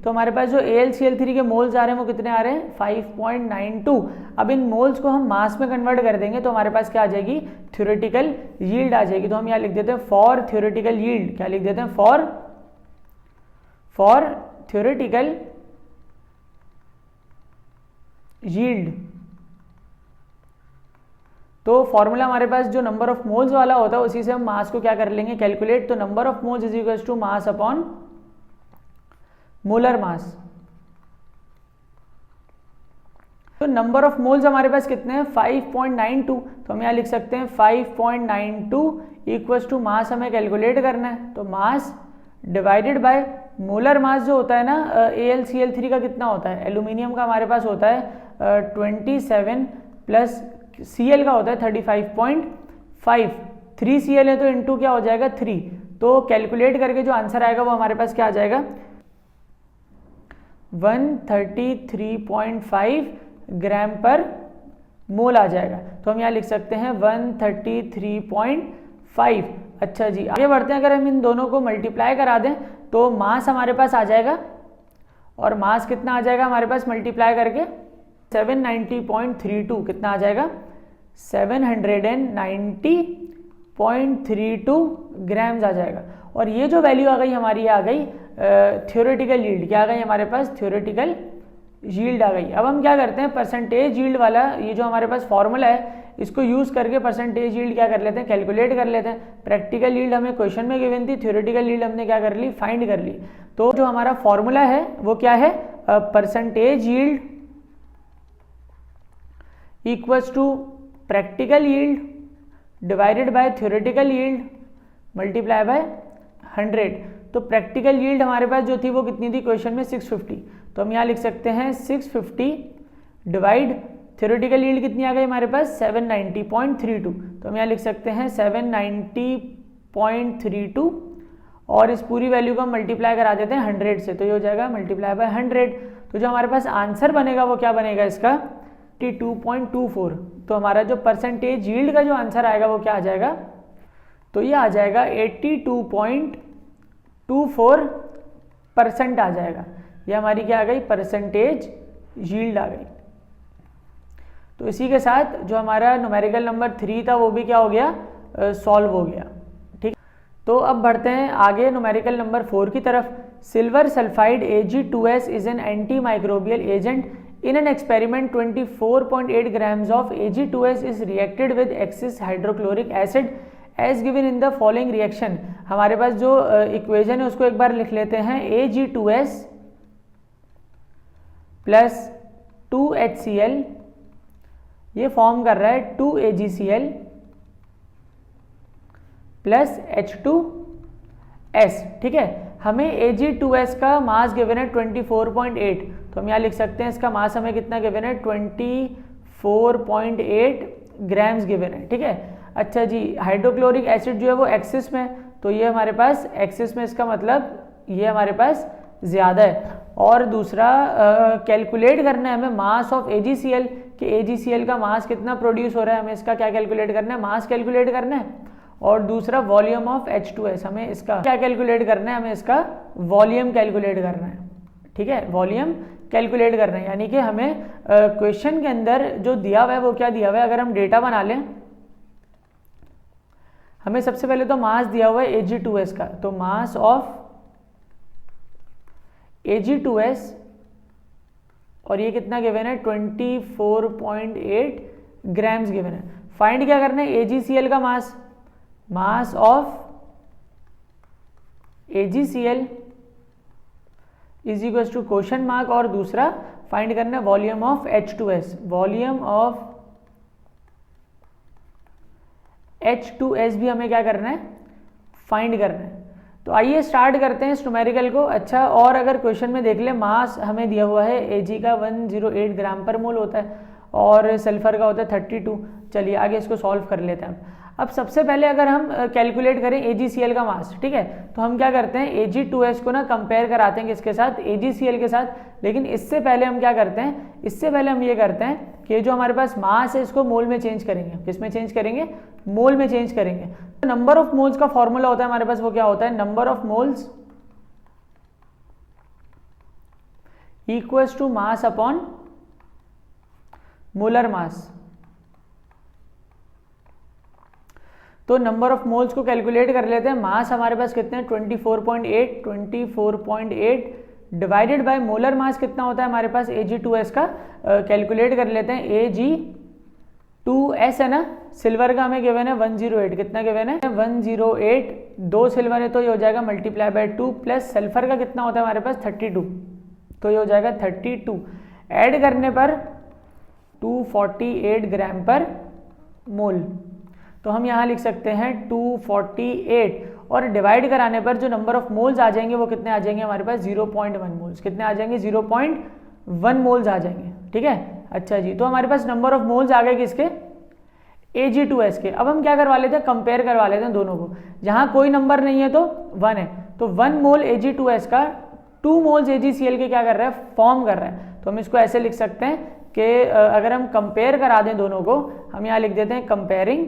तो हमारे पास जो AlCl3 के मोल्स आ रहे हैं वो कितने आ रहे हैं 5.92। अब इन मोल्स को हम मास में कन्वर्ट कर देंगे तो हमारे पास क्या आ जाएगी थ्योरेटिकल यील्ड आ जाएगी। तो हम यहाँ लिख देते हैं फॉर थ्योरेटिकल यील्ड, क्या लिख देते हैं फॉर थ्योरेटिकल यील्ड। तो फॉर्मूला हमारे पास जो नंबर ऑफ मोल्स वाला होता है उसी से हम मास को क्या कर लेंगे कैलकुलेट। तो number of moles is equal to mass upon molar mass. तो नंबर ऑफ मोल्स हमारे पास कितने हैं 5.92। तो हम यहाँ लिख सकते हैं 5.92 इक्वल्स टू मास हमें कैलकुलेट करना है। तो मास डिवाइडेड बाय मोलर मास जो होता है ना AlCl3 का कितना होता है, एल्यूमिनियम का हमारे पास होता है 27 प्लस Cl का होता है 35.5। 3Cl है तो इंटू क्या हो जाएगा 3। तो कैलकुलेट करके जो आंसर आएगा वो हमारे पास क्या आ जाएगा 133.5 ग्राम पर मोल आ जाएगा। तो हम यहाँ लिख सकते हैं 133.5। अच्छा जी आगे बढ़ते हैं। अगर हम इन दोनों को मल्टीप्लाई करा दें तो मास हमारे पास आ जाएगा, और मास कितना आ जाएगा हमारे पास मल्टीप्लाई करके 790.32 कितना आ जाएगा 790.32 ग्राम्स आ जाएगा। और ये जो वैल्यू आ गई हमारी आ गई थ्योरेटिकल यील्ड, क्या आ गई हमारे पास थ्योरेटिकल यील्ड आ गई। अब हम क्या करते हैं परसेंटेज यील्ड वाला ये जो हमारे पास फॉर्मूला है इसको यूज़ करके परसेंटेज यील्ड क्या कर लेते हैं कैलकुलेट कर लेते हैं। प्रैक्टिकल यील्ड हमें क्वेश्चन में गिवन थी, थ्योरेटिकल यील्ड हमने क्या कर ली फाइंड कर ली। तो जो हमारा फॉर्मूला है वो क्या है percentage yield equals to practical yield divided by theoretical yield multiply by 100। तो प्रैक्टिकल यील्ड हमारे पास जो थी वो कितनी थी क्वेश्चन में 650। तो हम यहाँ लिख सकते हैं 650 डिवाइड थ्योरेटिकल यील्ड कितनी आ गई हमारे पास 790.32। तो हम यहाँ लिख सकते हैं 790.32 और इस पूरी वैल्यू को हम मल्टीप्लाई करा देते हैं 100 से। तो ये हो जाएगा मल्टीप्लाई बाय 100। तो जो हमारे पास आंसर बनेगा वो क्या बनेगा इसका 82.24। तो हमारा जो परसेंटेज यील्ड का जो आंसर आएगा वो क्या आ जाएगा तो ये आ जाएगा 82.24% आ जाएगा। ये हमारी क्या आ गई परसेंटेज यील्ड आ गई। तो इसी के साथ जो हमारा न्यूमेरिकल नंबर 3 था वो भी क्या हो गया सॉल्व हो गया। ठीक, तो अब बढ़ते हैं आगे न्यूमेरिकल नंबर 4 की तरफ। Silver sulphide Ag2S is an anti microbial agent in an experiment 24.8 grams of Ag2S is reacted with excess hydrochloric acid as given in the following reaction। हमारे पास जो इक्वेशन है उसको एक बार लिख लेते हैं Ag2S प्लस 2HCl ये फॉर्म कर रहा है 2AgCl प्लस H2S। ठीक है, हमें Ag2S का मास गिवन है 24.8। तो हम यहाँ लिख सकते हैं इसका मास हमें कितना गिवन है 24.8 ग्राम्स गिवन है। ठीक है, अच्छा जी हाइड्रोक्लोरिक एसिड जो है वो एक्सिस में, तो ये हमारे पास एक्सिस में इसका मतलब ये हमारे पास ज़्यादा है। और दूसरा कैलकुलेट करना है हमें मास ऑफ AgCl कि AgCl का मास कितना प्रोड्यूस हो रहा है, हमें इसका क्या कैलकुलेट करना है मास कैलकुलेट करना है। और दूसरा वॉल्यूम ऑफ H2S हमें इसका क्या कैलकुलेट करना है, हमें इसका वॉल्यूम कैलकुलेट करना है। ठीक है, वॉल्यूम कैलकुलेट करना है, यानी कि हमें क्वेश्चन के अंदर जो दिया हुआ है वो क्या दिया हुआ है। अगर हम डेटा बना लें, हमें सबसे पहले तो मास दिया हुआ है Ag2S का, तो मास ऑफ Ag2S और ये कितना गिवन है 24.8 ग्राम्स गिवन है। फाइंड क्या करना है AgCl का mass, mass of AgCl is equal to question mark, और दूसरा फाइंड करना है volume of H2S, volume of H2S भी हमें क्या करना है फाइंड करना है। तो आइए स्टार्ट करते हैं इस न्यूमेरिकल को। अच्छा, और अगर क्वेश्चन में देख ले मास हमें दिया हुआ है Ag का 108 ग्राम पर मोल होता है और सल्फर का होता है 32। चलिए आगे इसको सॉल्व कर लेते हैं। अब सबसे पहले अगर हम कैलकुलेट करें AgCl का मास, ठीक है, तो हम क्या करते हैं Ag2S को ना कंपेयर कराते हैं किसके साथ, AgCl के साथ। लेकिन इससे पहले हम क्या करते हैं, इससे पहले हम ये करते हैं कि जो हमारे पास मास है इसको मोल में चेंज करेंगे। किस में चेंज करेंगे, मोल में चेंज करेंगे। नंबर ऑफ मोल्स का फॉर्मूला होता है हमारे पास, वो क्या होता है, number of moles equals to mass upon molar mass. तो नंबर ऑफ मोल्स को कैलकुलेट कर लेते हैं। मास हमारे पास कितने हैं 24.8 डिवाइडेड बाय मोलर मास कितना होता है हमारे पास Ag2S का, कैलकुलेट कर लेते हैं। Ag2S है ना, सिल्वर का हमें गिवन है 108, कितना गिवन है 108, 2 सिल्वर है तो ये हो जाएगा मल्टीप्लाई बाय 2, प्लस सल्फर का कितना होता है हमारे पास 32, तो ये हो जाएगा 32, ऐड करने पर 248 ग्राम पर मोल। तो हम यहाँ लिख सकते हैं 248, और डिवाइड कराने पर जो नंबर ऑफ मोल्स आ जाएंगे वो कितने आ जाएंगे हमारे पास 0.1 मोल्स। कितने आ जाएंगे 0.1 मोल्स आ जाएंगे, ठीक है। अच्छा जी, तो हमारे पास नंबर ऑफ मोल्स आ गए किसके, Ag2S के। अब हम क्या करवा लेते हैं, कंपेयर करवा लेते हैं दोनों को। जहाँ कोई नंबर नहीं है तो 1 है, तो 1 मोल Ag2S का 2 मोल्स AgCl के क्या कर रहा है, फॉर्म कर रहा है। तो हम इसको ऐसे लिख सकते हैं कि अगर हम कंपेयर करा दें दोनों को, हम यहाँ लिख देते हैं कंपेयरिंग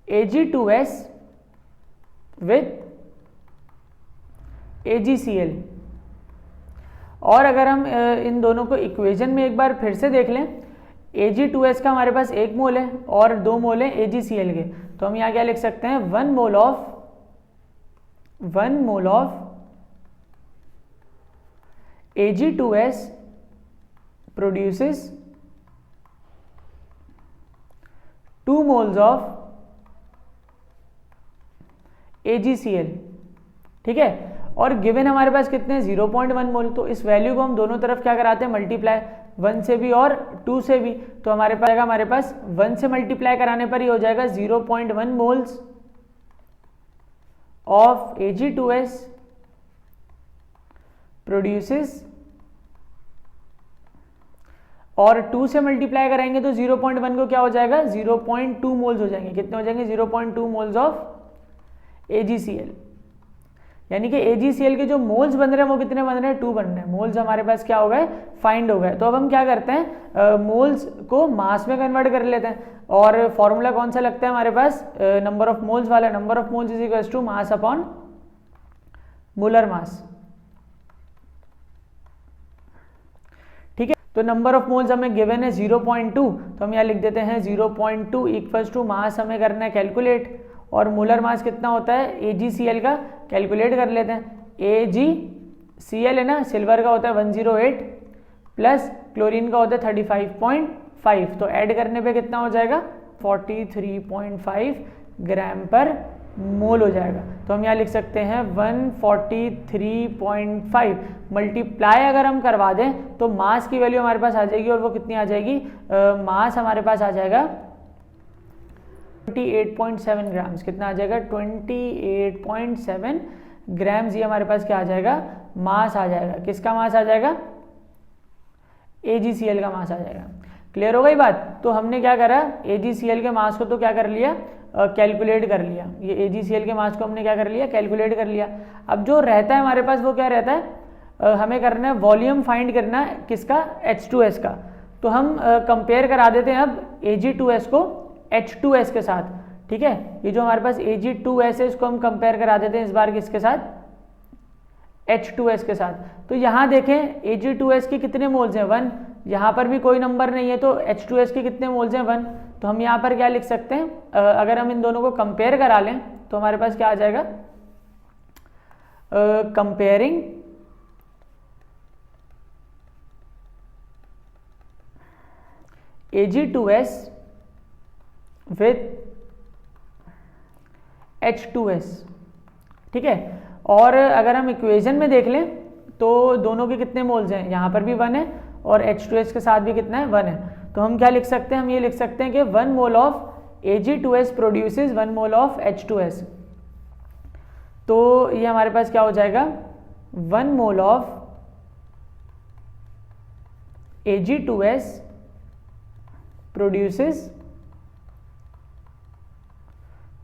Ag2S with AgCl। और अगर हम इन दोनों को इक्वेशन में एक बार फिर से देख लें, Ag2S का हमारे पास 1 मोल है और 2 मोल है AgCl के, तो हम यहाँ क्या लिख सकते हैं 1 mole of Ag2S produces 2 moles of AgCl, ठीक है। और गिवन हमारे पास कितने 0.1 मोल, तो इस वैल्यू को हम दोनों तरफ क्या कराते हैं मल्टीप्लाई, 1 से भी और 2 से भी। तो हमारे पास 1 से मल्टीप्लाई कराने पर ही हो जाएगा 0.1 मोल्स ऑफ Ag2S प्रोड्यूसेस, और 2 से मल्टीप्लाई कराएंगे तो 0.1 को क्या हो जाएगा 0.2 मोल्स हो जाएंगे। कितने हो जाएंगे 0.2 मोल्स ऑफ AgCl। यानी कि AgCl के जो मोल्स बन रहे हैं वो कितने बन रहे हैं 2 बन रहे हैं। मोल्स हमारे पास क्या हो गए, फाइंड हो गए। तो अब हम क्या करते हैं, मोल्स को मास में कन्वर्ट कर लेते हैं, और फॉर्मूला कौन सा लगता है हमारे पास, नंबर ऑफ मोल्स वाला। Number of moles is equal to mass upon molar mass, ठीक है। तो नंबर ऑफ मोल्स हमें गिवन है 0.2, तो हम यहाँ लिख देते हैं 0.2 इक्वल्स टू मास हमें करना है कैलकुलेट, और मोलर मास कितना होता है AgCl का, कैलकुलेट कर लेते हैं। AgCl है ना, सिल्वर का होता है 108, प्लस क्लोरीन का होता है 35.5, तो ऐड करने पे कितना हो जाएगा 43.5 ग्राम पर मोल हो जाएगा। तो हम यहाँ लिख सकते हैं 143.5 मल्टीप्लाई अगर हम करवा दें तो मास की वैल्यू हमारे पास आ जाएगी, और वो कितनी आ जाएगी, मास हमारे पास आ जाएगा 28.7 ग्राम्स। कितना आ जाएगा 28.7 ग्राम्स, ये हमारे पास क्या आ जाएगा, मास आ जाएगा। किसका मास आ जाएगा, AgCl का मास आ जाएगा। क्लियर हो गई बात। तो हमने क्या करा, AgCl के मास को तो क्या कर लिया, कैलकुलेट कर लिया। ये AgCl के मास को हमने क्या कर लिया, कैलकुलेट कर लिया। अब जो रहता है हमारे पास वो क्या रहता है, हमें करना है वॉल्यूम फाइंड करना है किसका, H2S का। तो हम कंपेयर करा देते हैं अब Ag2S को H2S के साथ, ठीक है। ये जो हमारे पास Ag2S है इसको हम कंपेयर करा देते हैं इस बार किसके साथ, H2S के साथ। तो यहाँ देखें Ag2S के कितने मोल्स हैं 1, यहाँ पर भी कोई नंबर नहीं है, तो H2S के कितने मोल्स हैं 1। तो हम यहाँ पर क्या लिख सकते हैं, अगर हम इन दोनों को कंपेयर करा लें तो हमारे पास क्या आ जाएगा, कंपेयरिंग Ag2S विथ H2S, ठीक है। और अगर हम इक्वेशन में देख लें तो दोनों के कितने मोल्स हैं, यहाँ पर भी 1 है और H2S के साथ भी कितना है 1 है। तो हम क्या लिख सकते हैं, हम ये लिख सकते हैं कि 1 mole of Ag2S produces 1 mole of H2S। तो ये हमारे पास क्या हो जाएगा, 1 mole of Ag2S produces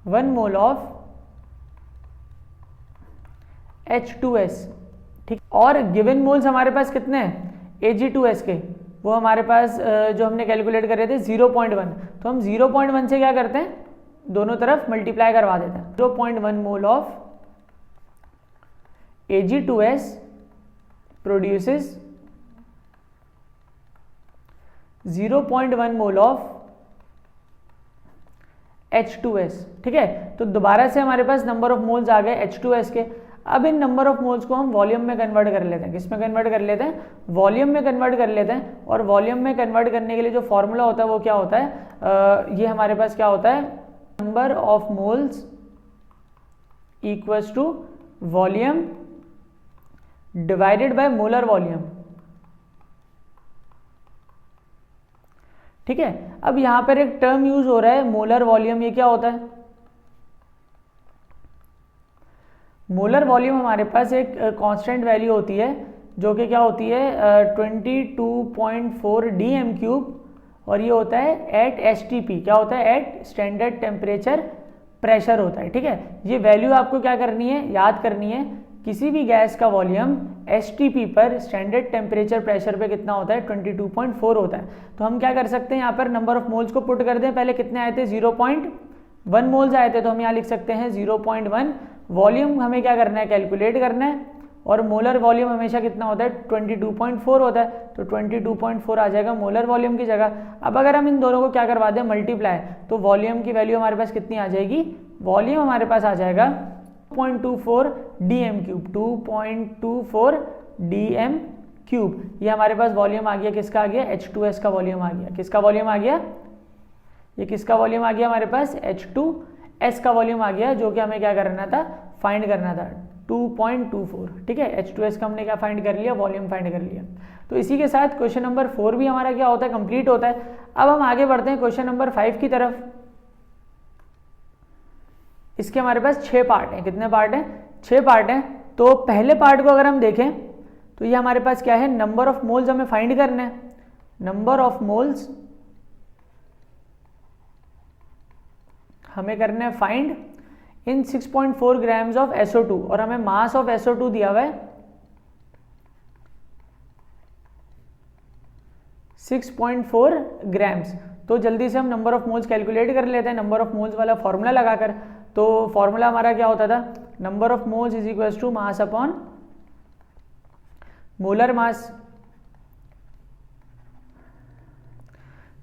1 mole of H2S, ठीक। और गिवन मोल्स हमारे पास कितने हैं Ag2S के, वो हमारे पास जो हमने कैलकुलेट कर रहे थे 0.1, तो हम 0.1 से क्या करते हैं, दोनों तरफ मल्टीप्लाई करवा देते हैं। 0.1 mole of Ag2S produces 0.1 mole of H2S, ठीक है। तो दोबारा से हमारे पास नंबर ऑफ मोल्स आ गए H2S के। अब इन नंबर ऑफ मोल्स को हम वॉल्यूम में कन्वर्ट कर लेते हैं। किस में कन्वर्ट कर लेते हैं, वॉल्यूम में कन्वर्ट कर लेते हैं। और वॉल्यूम में कन्वर्ट करने के लिए जो फॉर्मूला होता है वो क्या होता है, ये हमारे पास क्या होता है, number of moles equals to volume divided by molar volume, ठीक है। अब यहां पर एक टर्म यूज हो रहा है मोलर वॉल्यूम, ये क्या होता है, मोलर वॉल्यूम हमारे पास एक कांस्टेंट वैल्यू होती है जो कि क्या होती है 22.4 dm³, और ये होता है एट STP, क्या होता है, एट स्टैंडर्ड टेम्परेचर प्रेशर होता है, ठीक है। ये वैल्यू आपको क्या करनी है, याद करनी है। किसी भी गैस का वॉल्यूम STP पर स्टैंडर्ड टेम्परेचर प्रेशर पे कितना होता है, 22.4 होता है। तो हम क्या कर सकते हैं, यहाँ पर नंबर ऑफ मोल्स को पुट कर दें। पहले कितने आए थे, 0.1 मोल्स आए थे, तो हम यहाँ लिख सकते हैं 0.1। वॉल्यूम हमें क्या करना है, कैलकुलेट करना है, और मोलर वॉल्यूम हमेशा कितना होता है, 22.4 होता है, तो 22.4 आ जाएगा मोलर वॉल्यूम की जगह। अब अगर हम इन दोनों को क्या करवा दें, मल्टीप्लाई, तो वॉल्यूम की वैल्यू हमारे पास कितनी आ जाएगी, वॉल्यूम हमारे पास आ जाएगा 2.24 dm³, 2.24 dm³। ये हमारे पास वॉल्यूम आ गया, किसका आ गया, H2S का वॉल्यूम आ गया। किसका वॉल्यूम आ गया, ये किसका वॉल्यूम आ गया हमारे पास, H2S का वॉल्यूम आ गया, जो कि हमें क्या करना था, फाइंड करना था, 2.24, ठीक है। H2S का हमने क्या फाइंड कर लिया, वॉल्यूम फाइंड कर लिया। तो इसी के साथ क्वेश्चन नंबर 4 भी हमारा क्या होता है, कंप्लीट होता है। अब हम आगे बढ़ते हैं क्वेश्चन नंबर 5 की तरफ। इसके हमारे पास 6 पार्ट हैं। कितने पार्ट हैं, 6 पार्ट हैं। तो पहले पार्ट को अगर हम देखें तो ये हमारे पास क्या है, नंबर ऑफ मोल्स हमें फाइंड करना है। नंबर ऑफ मोल्स हमें करना है find in 6.4 grams of SO2, और हमें मास ऑफ SO2 दिया हुआ है 6.4 ग्राम्स। तो जल्दी से हम नंबर ऑफ मोल्स कैलकुलेट कर लेते हैं, नंबर ऑफ मोल्स वाला फॉर्मूला लगाकर। तो फॉर्मूला हमारा क्या होता था, number of moles is equals to mass upon molar mass.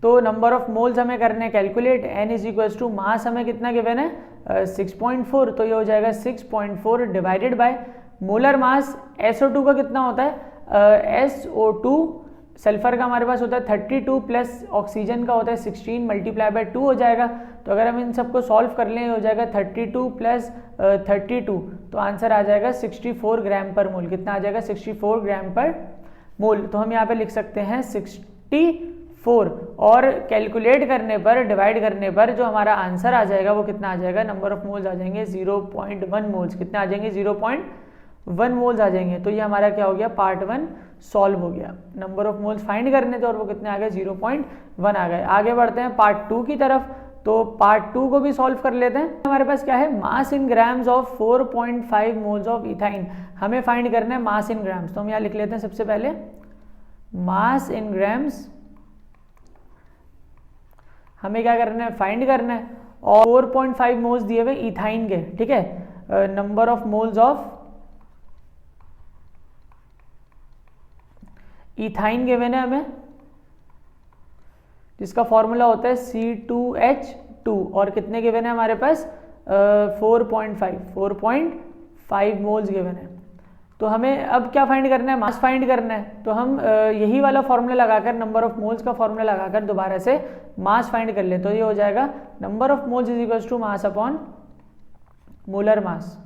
तो नंबर ऑफ मोल्स हमें करने calculate, n is equals to mass हमें कितना गिवन है 6.4, तो ये हो जाएगा 6.4 divided by molar mass. SO2 का कितना होता है, SO2 सल्फर का हमारे पास होता है 32 प्लस ऑक्सीजन का होता है 16 मल्टीप्लाई बाय 2 हो जाएगा। तो अगर हम इन सबको सॉल्व कर लें, हो जाएगा 32 प्लस 32, तो आंसर आ जाएगा 64 ग्राम पर मोल। कितना आ जाएगा, 64 ग्राम पर मोल। तो हम यहाँ पे लिख सकते हैं 64, और कैलकुलेट करने पर, डिवाइड करने पर जो हमारा आंसर आ जाएगा वो कितना आ जाएगा, नंबर ऑफ मोल्स आ जाएंगे 0.1 मोल्स। कितने आ जाएंगे, 0.1 मोल्स आ जाएंगे। तो ये हमारा क्या हो गया, पार्ट 1 सॉल्व हो गया। नंबर ऑफ मोल्स फाइंड करने थे और वो कितने आ गए, 0.1 आ गए। आगे बढ़ते हैं पार्ट 2 की तरफ। तो पार्ट 2 को भी सॉल्व कर लेते हैं। हमारे पास क्या है, mass in grams of 4.5 moles of ethyne. हमें फाइंड करना है मास इन ग्राम्स। तो हम यहाँ लिख लेते हैं सबसे पहले मास इन ग्राम्स हमें क्या करना है, फाइंड करना है। और 4.5 मोल्स दिए हुए इथाइन के, ठीक है। Number of moles of ethyne given है हमें, जिसका फॉर्मूला होता है C2H2, और कितने गिवन है हमारे पास 4.5 मोल्स गिवन है। तो हमें अब क्या फाइंड करना है, मास फाइंड करना है। तो हम यही वाला फॉर्मूला लगाकर, नंबर ऑफ मोल्स का फॉर्मूला लगाकर दोबारा से मास फाइंड कर ले। तो ये हो जाएगा number of moles is equals to mass upon molar mass.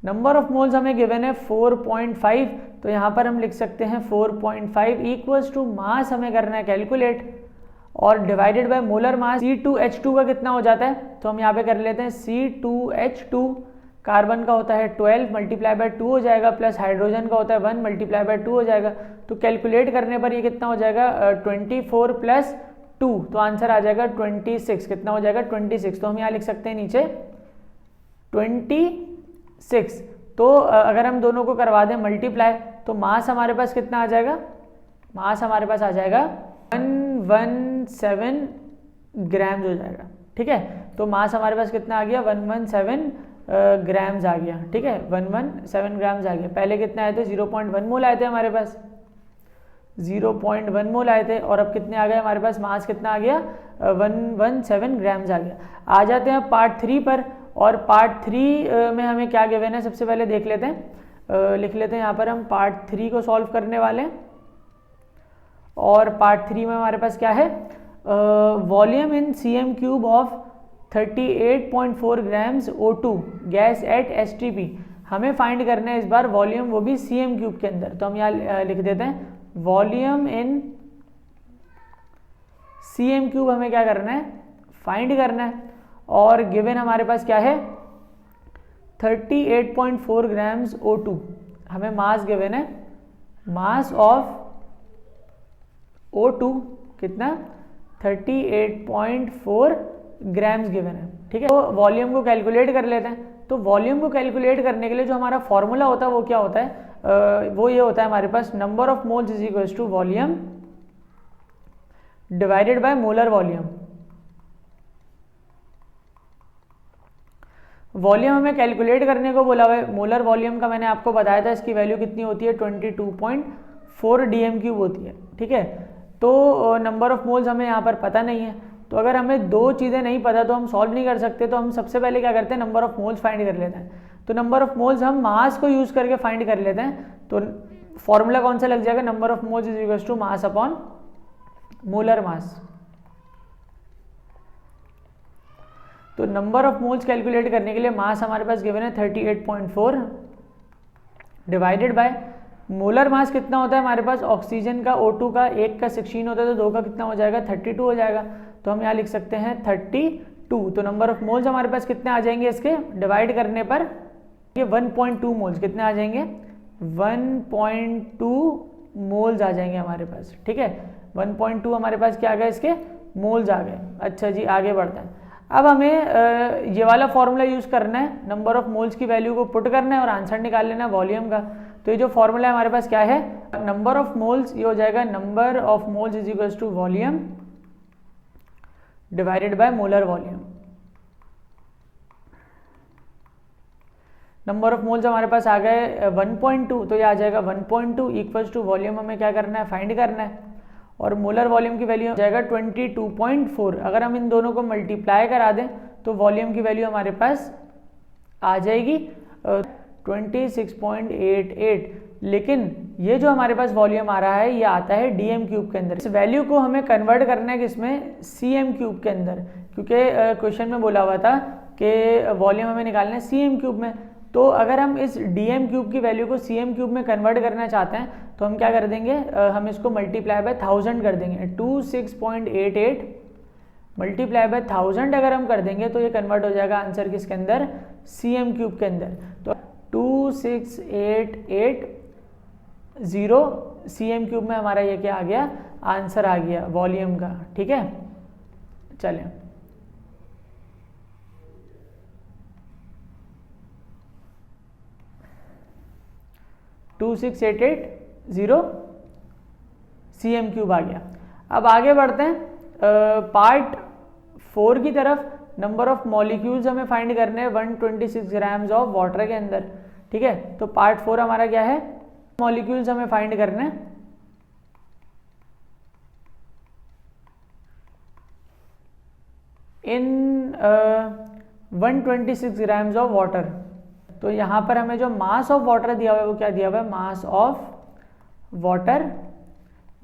Number of moles हमें गिवन है 4.5, तो यहाँ पर हम लिख सकते हैं 4.5 इक्वल्स टू मास हमें करना है कैलकुलेट, और divided by molar mass. C2H2 का कितना हो जाता है, तो हम यहाँ पे कर लेते हैं C2H2 कार्बन का होता है 12 मल्टीप्लाई बाय 2 हो जाएगा, प्लस हाइड्रोजन का होता है 1 मल्टीप्लाई बाय 2 हो जाएगा। तो कैलकुलेट करने पर ये कितना हो जाएगा 24 प्लस 2, तो आंसर आ जाएगा 26। कितना हो जाएगा 26। तो हम यहाँ लिख सकते हैं नीचे 26। तो अगर हम दोनों को करवा दें मल्टीप्लाई, तो मास हमारे पास कितना आ जाएगा, मास हमारे पास आ जाएगा 117 ग्राम्स हो जाएगा। ठीक है, तो मास हमारे पास कितना आ गया 117 ग्राम्स आ गया। ठीक है, 117 ग्राम्स आ गया। पहले कितने आए थे 0.1 मोल आए थे हमारे पास, 0.1 मोल आए थे, और अब कितने आ गए हमारे पास, मास कितना आ गया 117 ग्राम्स आ गया। आ जाते हैं पार्ट 3 पर, और पार्ट 3 में हमें क्या गिवन है सबसे पहले देख लेते हैं, लिख लेते हैं यहाँ पर हम पार्ट 3 को सॉल्व करने वाले हैं। और पार्ट 3 में हमारे पास क्या है, volume in cm cube of 38.4 grams O2 gas at STP। हमें फाइंड करना है इस बार वॉल्यूम, वो भी cm क्यूब के अंदर। तो हम यहाँ लिख देते हैं वॉल्यूम इन cm क्यूब हमें क्या करना है, फाइंड करना है। और गिवन हमारे पास क्या है 38.4 ग्राम्स O2। हमें मास गिवन है, मास ऑफ O2 कितना 38.4 ग्राम्स गिवन है। ठीक है, तो वॉल्यूम को कैलकुलेट कर लेते हैं। तो वॉल्यूम को कैलकुलेट करने के लिए जो हमारा फॉर्मूला होता है वो क्या होता है, वो ये होता है हमारे पास, number of moles is equals to volume divided by molar volume. Volume हमें कैलकुलेट करने को बोला हुआ है, मोलर वॉल्यूम का मैंने आपको बताया था, इसकी वैल्यू कितनी होती है 22.4 dm क्यूब होती है। ठीक है, तो नंबर ऑफ मोल्स हमें यहाँ पर पता नहीं है, तो अगर हमें दो चीज़ें नहीं पता तो हम सॉल्व नहीं कर सकते। तो हम सबसे पहले क्या करते हैं, नंबर ऑफ मोल्स फाइंड कर लेते हैं। तो नंबर ऑफ मोल्स हम मास को यूज़ करके फाइंड कर लेते हैं। तो फॉर्मूला कौन सा लग जाएगा, number of moles is equals to mass upon molar mass. तो नंबर ऑफ मोल्स कैलकुलेट करने के लिए मास हमारे पास गिवन है 38.4 डिवाइडेड बाय मोलर मास कितना होता है हमारे पास, ऑक्सीजन का O2 का 1 का 16 होता है, तो 2 का कितना हो जाएगा 32 हो जाएगा। तो हम यहाँ लिख सकते हैं 32। तो नंबर ऑफ मोल्स हमारे पास कितने आ जाएंगे, इसके डिवाइड करने पर ये 1.2 मोल्स कितने आ जाएंगे 1.2 मोल्स आ जाएंगे हमारे पास। ठीक है, 1.2 हमारे पास क्या आ गया, इसके मोल्स आ गए। अच्छा जी, आगे बढ़ते हैं। अब हमें ये वाला फॉर्मूला यूज करना है, नंबर ऑफ मोल्स की वैल्यू को पुट करना है और आंसर निकाल लेना है वॉल्यूम का। तो ये जो फॉर्मूला है हमारे पास क्या है, नंबर ऑफ मोल्स, ये हो जाएगा number of moles is equals to volume divided by molar volume. Number of moles हमारे पास आ गए 1.2, तो ये आ जाएगा 1.2 इक्वल्स टू वॉल्यूम हमें क्या करना है, फाइंड करना है। और मोलर वॉल्यूम की वैल्यू हो जाएगा 22.4। अगर हम इन दोनों को मल्टीप्लाई करा दें तो वॉल्यूम की वैल्यू हमारे पास आ जाएगी 26.88। लेकिन ये जो हमारे पास वॉल्यूम आ रहा है ये आता है डीएम क्यूब के अंदर। इस वैल्यू को हमें कन्वर्ट करना है किसमें, सीएम क्यूब के अंदर, क्योंकि क्वेश्चन में बोला हुआ था कि वॉल्यूम हमें निकालना है सीएम क्यूब में। तो अगर हम इस डीएम क्यूब की वैल्यू को सीएम क्यूब में कन्वर्ट करना चाहते हैं तो हम क्या कर देंगे, हम इसको मल्टीप्लाई बाय 1000 कर देंगे। 26.88 मल्टीप्लाई बाय 1000 अगर हम कर देंगे तो ये कन्वर्ट हो जाएगा आंसर किसके अंदर, सीएम क्यूब के अंदर। तो 26880 सीएम क्यूब में हमारा ये क्या आ गया, आंसर आ गया वॉल्यूम का। ठीक है, चलें टू 2688 सीएम क्यूब आ गया। अब आगे बढ़ते हैं पार्ट 4 की तरफ। नंबर ऑफ मॉलिक्यूल्स हमें फाइंड करने हैं 126 ग्राम्स ऑफ वाटर के अंदर। ठीक है, तो पार्ट 4 हमारा क्या है, मॉलिक्यूल्स हमें फाइंड करने हैं इन 126 ग्राम्स ऑफ वाटर। तो यहाँ पर हमें जो मास ऑफ वाटर दिया हुआ है वो क्या दिया हुआ है, mass of water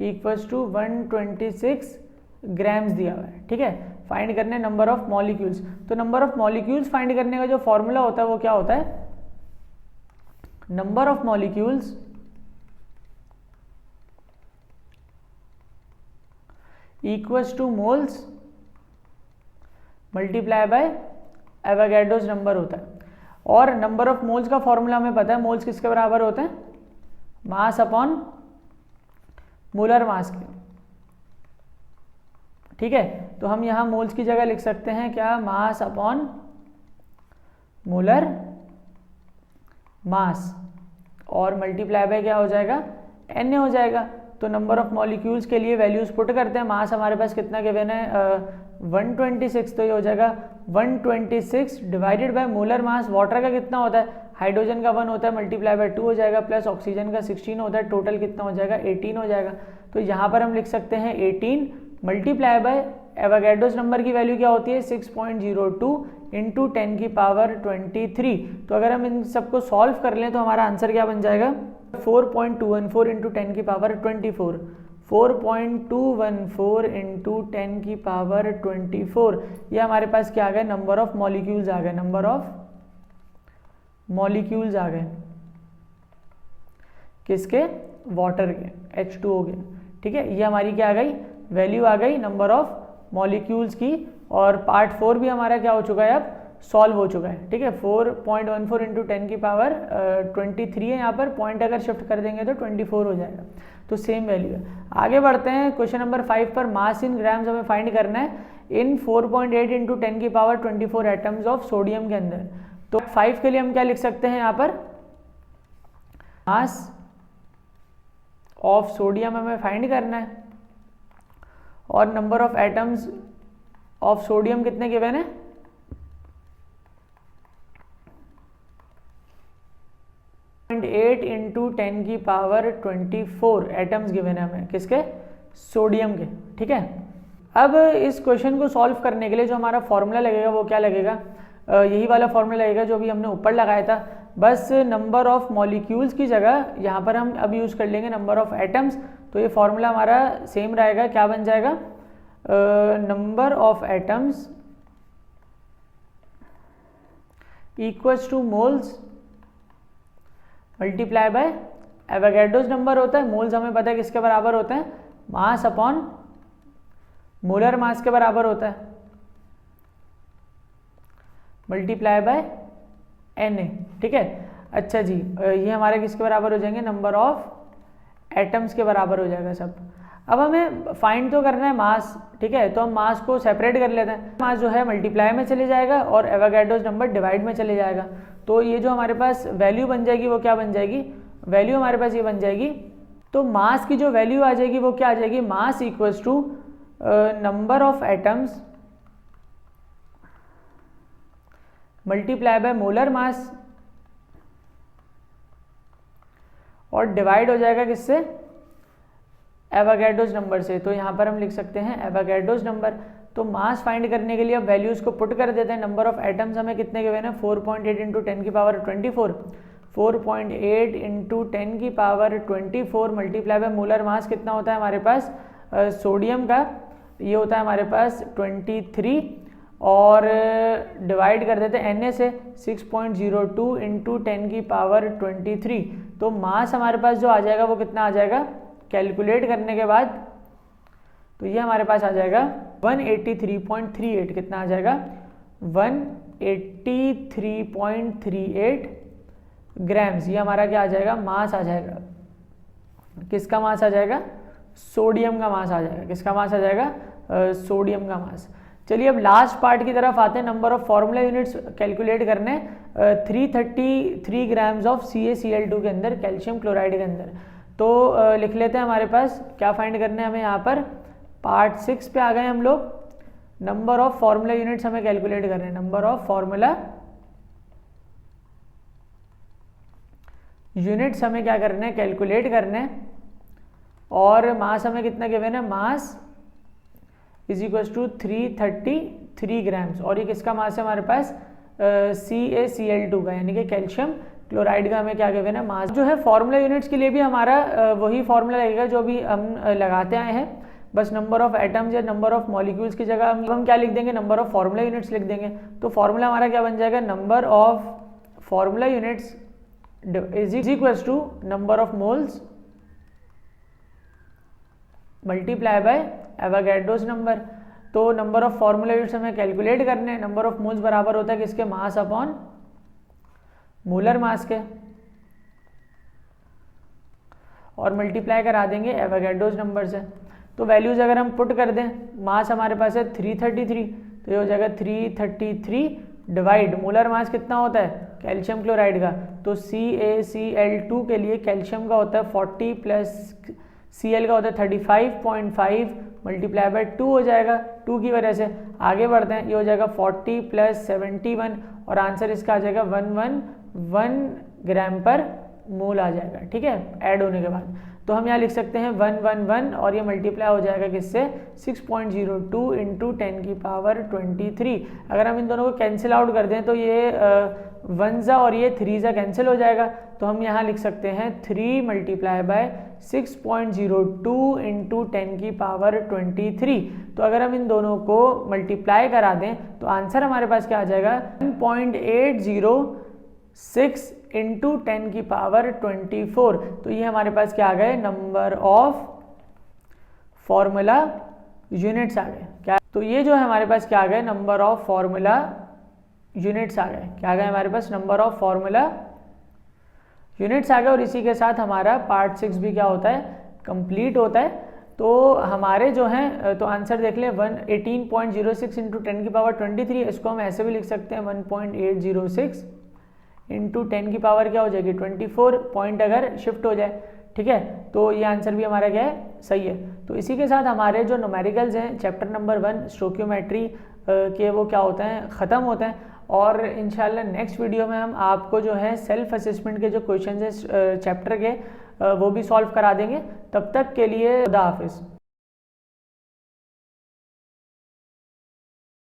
equals to 126 grams दिया हुआ है। ठीक है, फाइंड करने नंबर ऑफ मॉलिक्यूल्स। तो नंबर ऑफ मॉलिक्यूल्स फाइंड करने का जो फॉर्मूला होता है वो क्या होता है, number of molecules equals two moles multiply by Avogadro's number होता है। और नंबर ऑफ मोल्स का फॉर्मूला हमें पता है, मोल्स किसके बराबर होते हैं, मास अपॉन मोलर मास के, ठीक है। तो हम यहाँ मोल्स की जगह लिख सकते हैं क्या, मास अपॉन मोलर मास, और मल्टीप्लाई बाय क्या हो जाएगा, एन हो जाएगा। तो नंबर ऑफ मॉलिक्यूल्स के लिए वैल्यूज पुट करते हैं, मास हमारे पास कितना गिवन है 126, तो ये हो जाएगा 126 divided by molar mass. Water का कितना होता है, हाइड्रोजन का 1 होता है, मल्टीप्लाई बाय 2 हो जाएगा, प्लस ऑक्सीजन का 16 होता है, टोटल कितना हो जाएगा 18 हो जाएगा। तो यहाँ पर हम लिख सकते हैं 18 मल्टीप्लाई बाय एवोगैड्रोस नंबर की वैल्यू क्या होती है 6.02 इंटू 10 की पावर 23। तो अगर हम इन सबको सॉल्व कर लें तो हमारा आंसर क्या बन जाएगा 4.214 इंटू 10 की पावर 24, 4.214 इंटू 10 की पावर 24। ये हमारे पास क्या आ गया, नंबर ऑफ मॉलिक्यूल्स आ गए, नंबर ऑफ मॉलिक्यूल्स आ गए किसके, वाटर के, H2O के, ठीक है। ये हमारी क्या आ गई, वैल्यू आ गई नंबर ऑफ मॉलिक्यूल्स की। और पार्ट 4 भी हमारा क्या हो चुका है, अब सॉल्व हो चुका है, ठीक है। 4.14 इंटू 10 की पावर 23 है, यहाँ पर पॉइंट अगर शिफ्ट कर देंगे तो 24 हो जाएगा, तो सेम वैल्यू है। आगे बढ़ते हैं क्वेश्चन नंबर 5 पर, मास इन ग्राम्स हमें फाइंड करना है इन 4.8 इंटू 10 की पावर 24 एटम्स ऑफ सोडियम के अंदर। तो 5 के लिए हम क्या लिख सकते हैं, यहाँ पर मास ऑफ सोडियम हमें फाइंड करना है, और number of atoms of sodium कितने गिवन है, 8 इंटू 10 की पावर 24 एटम्स गिवन है हमें, किसके, सोडियम के, ठीक है। अब इस क्वेश्चन को सॉल्व करने के लिए जो हमारा फॉर्मूला लगेगा वो क्या लगेगा, यही वाला फॉर्मूला लगेगा जो अभी हमने ऊपर लगाया था, बस नंबर ऑफ मॉलिक्यूल्स की जगह यहाँ पर हम अब यूज़ कर लेंगे नंबर ऑफ एटम्स। तो ये फॉर्मूला हमारा सेम रहेगा, क्या बन जाएगा, number of atoms equals two moles multiply by Avogadro's number होता है, मोल्स हमें पता है किसके बराबर होते हैं, मास अपॉन मोलर मास के बराबर होता है, मल्टीप्लाई बाय Na, ठीक है। अच्छा जी, ये हमारे किसके बराबर हो जाएंगे, नंबर ऑफ एटम्स के बराबर हो जाएगा सब। अब हमें फाइंड तो करना है मास, ठीक है, तो हम मास को सेपरेट कर लेते हैं। मास जो है मल्टीप्लाई में चले जाएगा और एवोगैड्रोस नंबर डिवाइड में चले जाएगा। तो ये जो हमारे पास वैल्यू बन जाएगी वो क्या बन जाएगी, वैल्यू हमारे पास ये बन जाएगी, तो मास की जो वैल्यू आ जाएगी वो क्या आ जाएगी, mass equals to number of atoms multiply by molar mass, और डिवाइड हो जाएगा किससे, एवोगैड्रोस नंबर से। तो यहाँ पर हम लिख सकते हैं एवोगैड्रोस नंबर। तो मास फाइंड करने के लिए अब वैल्यूज को पुट कर देते हैं। नंबर ऑफ एटम्स हमें कितने गिवन है, 4.8 इंटू 10 की पावर 24, 4.8 इंटू 10 की पावर 24 मल्टीप्लाई बाय मोलर मास कितना होता है हमारे पास, सोडियम का ये होता है हमारे पास 23, और डिवाइड कर देते हैं Na से 6.02 इंटू 10 की पावर 23। तो मास हमारे पास जो आ जाएगा वो कितना आ जाएगा, कैलकुलेट करने के बाद तो ये हमारे पास आ जाएगा 183.38, कितना आ जाएगा 183.38 ग्राम्स। ये हमारा क्या आ जाएगा, मास आ जाएगा, किसका मास आ जाएगा, सोडियम का मास आ जाएगा, किसका मास आ जाएगा, सोडियम का मास। चलिए अब लास्ट पार्ट की तरफ आते हैं, number of formula units calculate करने 333 ग्राम्स ऑफ CaCl2 के अंदर, कैल्शियम क्लोराइड के अंदर। तो लिख लेते हैं, हमारे पास क्या फाइंड करने हैं हमें, यहाँ पर पार्ट 6 पे आ गए हम लोग। नंबर ऑफ फॉर्मूला यूनिट्स हमें कैलकुलेट करने हैं, नंबर ऑफ फॉर्मूला यूनिट्स हमें क्या करने हैं, कैलकुलेट करने हैं। और मास हमें कितना गिवन है, mass is equals to 333 grams, और ये किसका मास है हमारे पास, CaCl2 का, यानी कि कैल्शियम क्लोराइड का हमें क्या गिवन है, मास। जो है फॉर्मूला यूनिट्स के लिए भी हमारा वही फॉर्मूला लगेगा जो भी हम लगाते आए हैं, बस नंबर ऑफ एटम्स या नंबर ऑफ मॉलिक्यूल्स की जगह हम क्या लिख देंगे, नंबर ऑफ फॉर्मूला यूनिट्स लिख देंगे। तो फॉर्मूला हमारा क्या बन जाएगा, number of formula units is equals to number of moles multiply by Avogadro's number. तो नंबर ऑफ फॉर्मूला यूनिट्स हमें कैलकुलेट करने हैं, नंबर ऑफ मोल्स बराबर होता है किसके, मास अपॉन मोलर मास के और मल्टीप्लाई करा देंगे एवोगैड्रोस नंबर से। तो वैल्यूज़ अगर हम पुट कर दें, मास हमारे पास है 333, तो ये हो जाएगा 333 डिवाइड मोलर मास कितना होता है कैल्शियम क्लोराइड का, तो CaCl2 के लिए कैल्शियम का होता है 40 प्लस Cl का होता है 35.5 मल्टीप्लाई बाय 2 हो जाएगा। 2 की वजह से आगे बढ़ते हैं, ये हो जाएगा 40 प्लस 71 और आंसर इसका आ जाएगा 111 ग्राम पर मोल आ जाएगा। ठीक है, ऐड होने के बाद तो हम यहाँ लिख सकते हैं 111 और ये मल्टीप्लाई हो जाएगा किससे 6.02 इंटू 10 की पावर 23। अगर हम इन दोनों को कैंसिल आउट कर दें तो ये 1 और ये 3 कैंसिल हो जाएगा, तो हम यहाँ लिख सकते हैं 3 मल्टीप्लाई बाय 6.02 इंटू 10 की पावर 23। तो अगर हम इन दोनों को मल्टीप्लाई करा दें तो आंसर हमारे पास क्या आ जाएगा 1.806 इंटू 10 की पावर 24। तो ये हमारे पास क्या आ गए नंबर ऑफ फॉर्मूला यूनिट्स आ गए। क्या, तो ये जो है हमारे पास क्या आ गए नंबर ऑफ फॉर्मूला यूनिट्स आ गए। क्या आ गए हमारे पास नंबर ऑफ फॉर्मूला यूनिट्स आ गए। और इसी के साथ हमारा पार्ट 6 भी क्या होता है कंप्लीट होता है। तो हमारे जो हैं तो आंसर देख लें 18.06 इंटू 10 की पावर 23, इसको हम ऐसे भी लिख सकते हैं 1.806 इंटू 10 की पावर क्या हो जाएगी 24 पॉइंट अगर शिफ्ट हो जाए। ठीक है, तो ये आंसर भी हमारा क्या है सही है। तो इसी के साथ हमारे जो न्यूमेरिकल्स हैं चैप्टर नंबर 1 स्टोकियोमेट्री के वो क्या होते हैं ख़त्म होते हैं। और इंशाल्लाह नेक्स्ट वीडियो में हम आपको जो है सेल्फ असेसमेंट के जो क्वेश्चन हैं चैप्टर के वो भी सॉल्व करा देंगे। तब तक के लिए खुदा हाफिज़।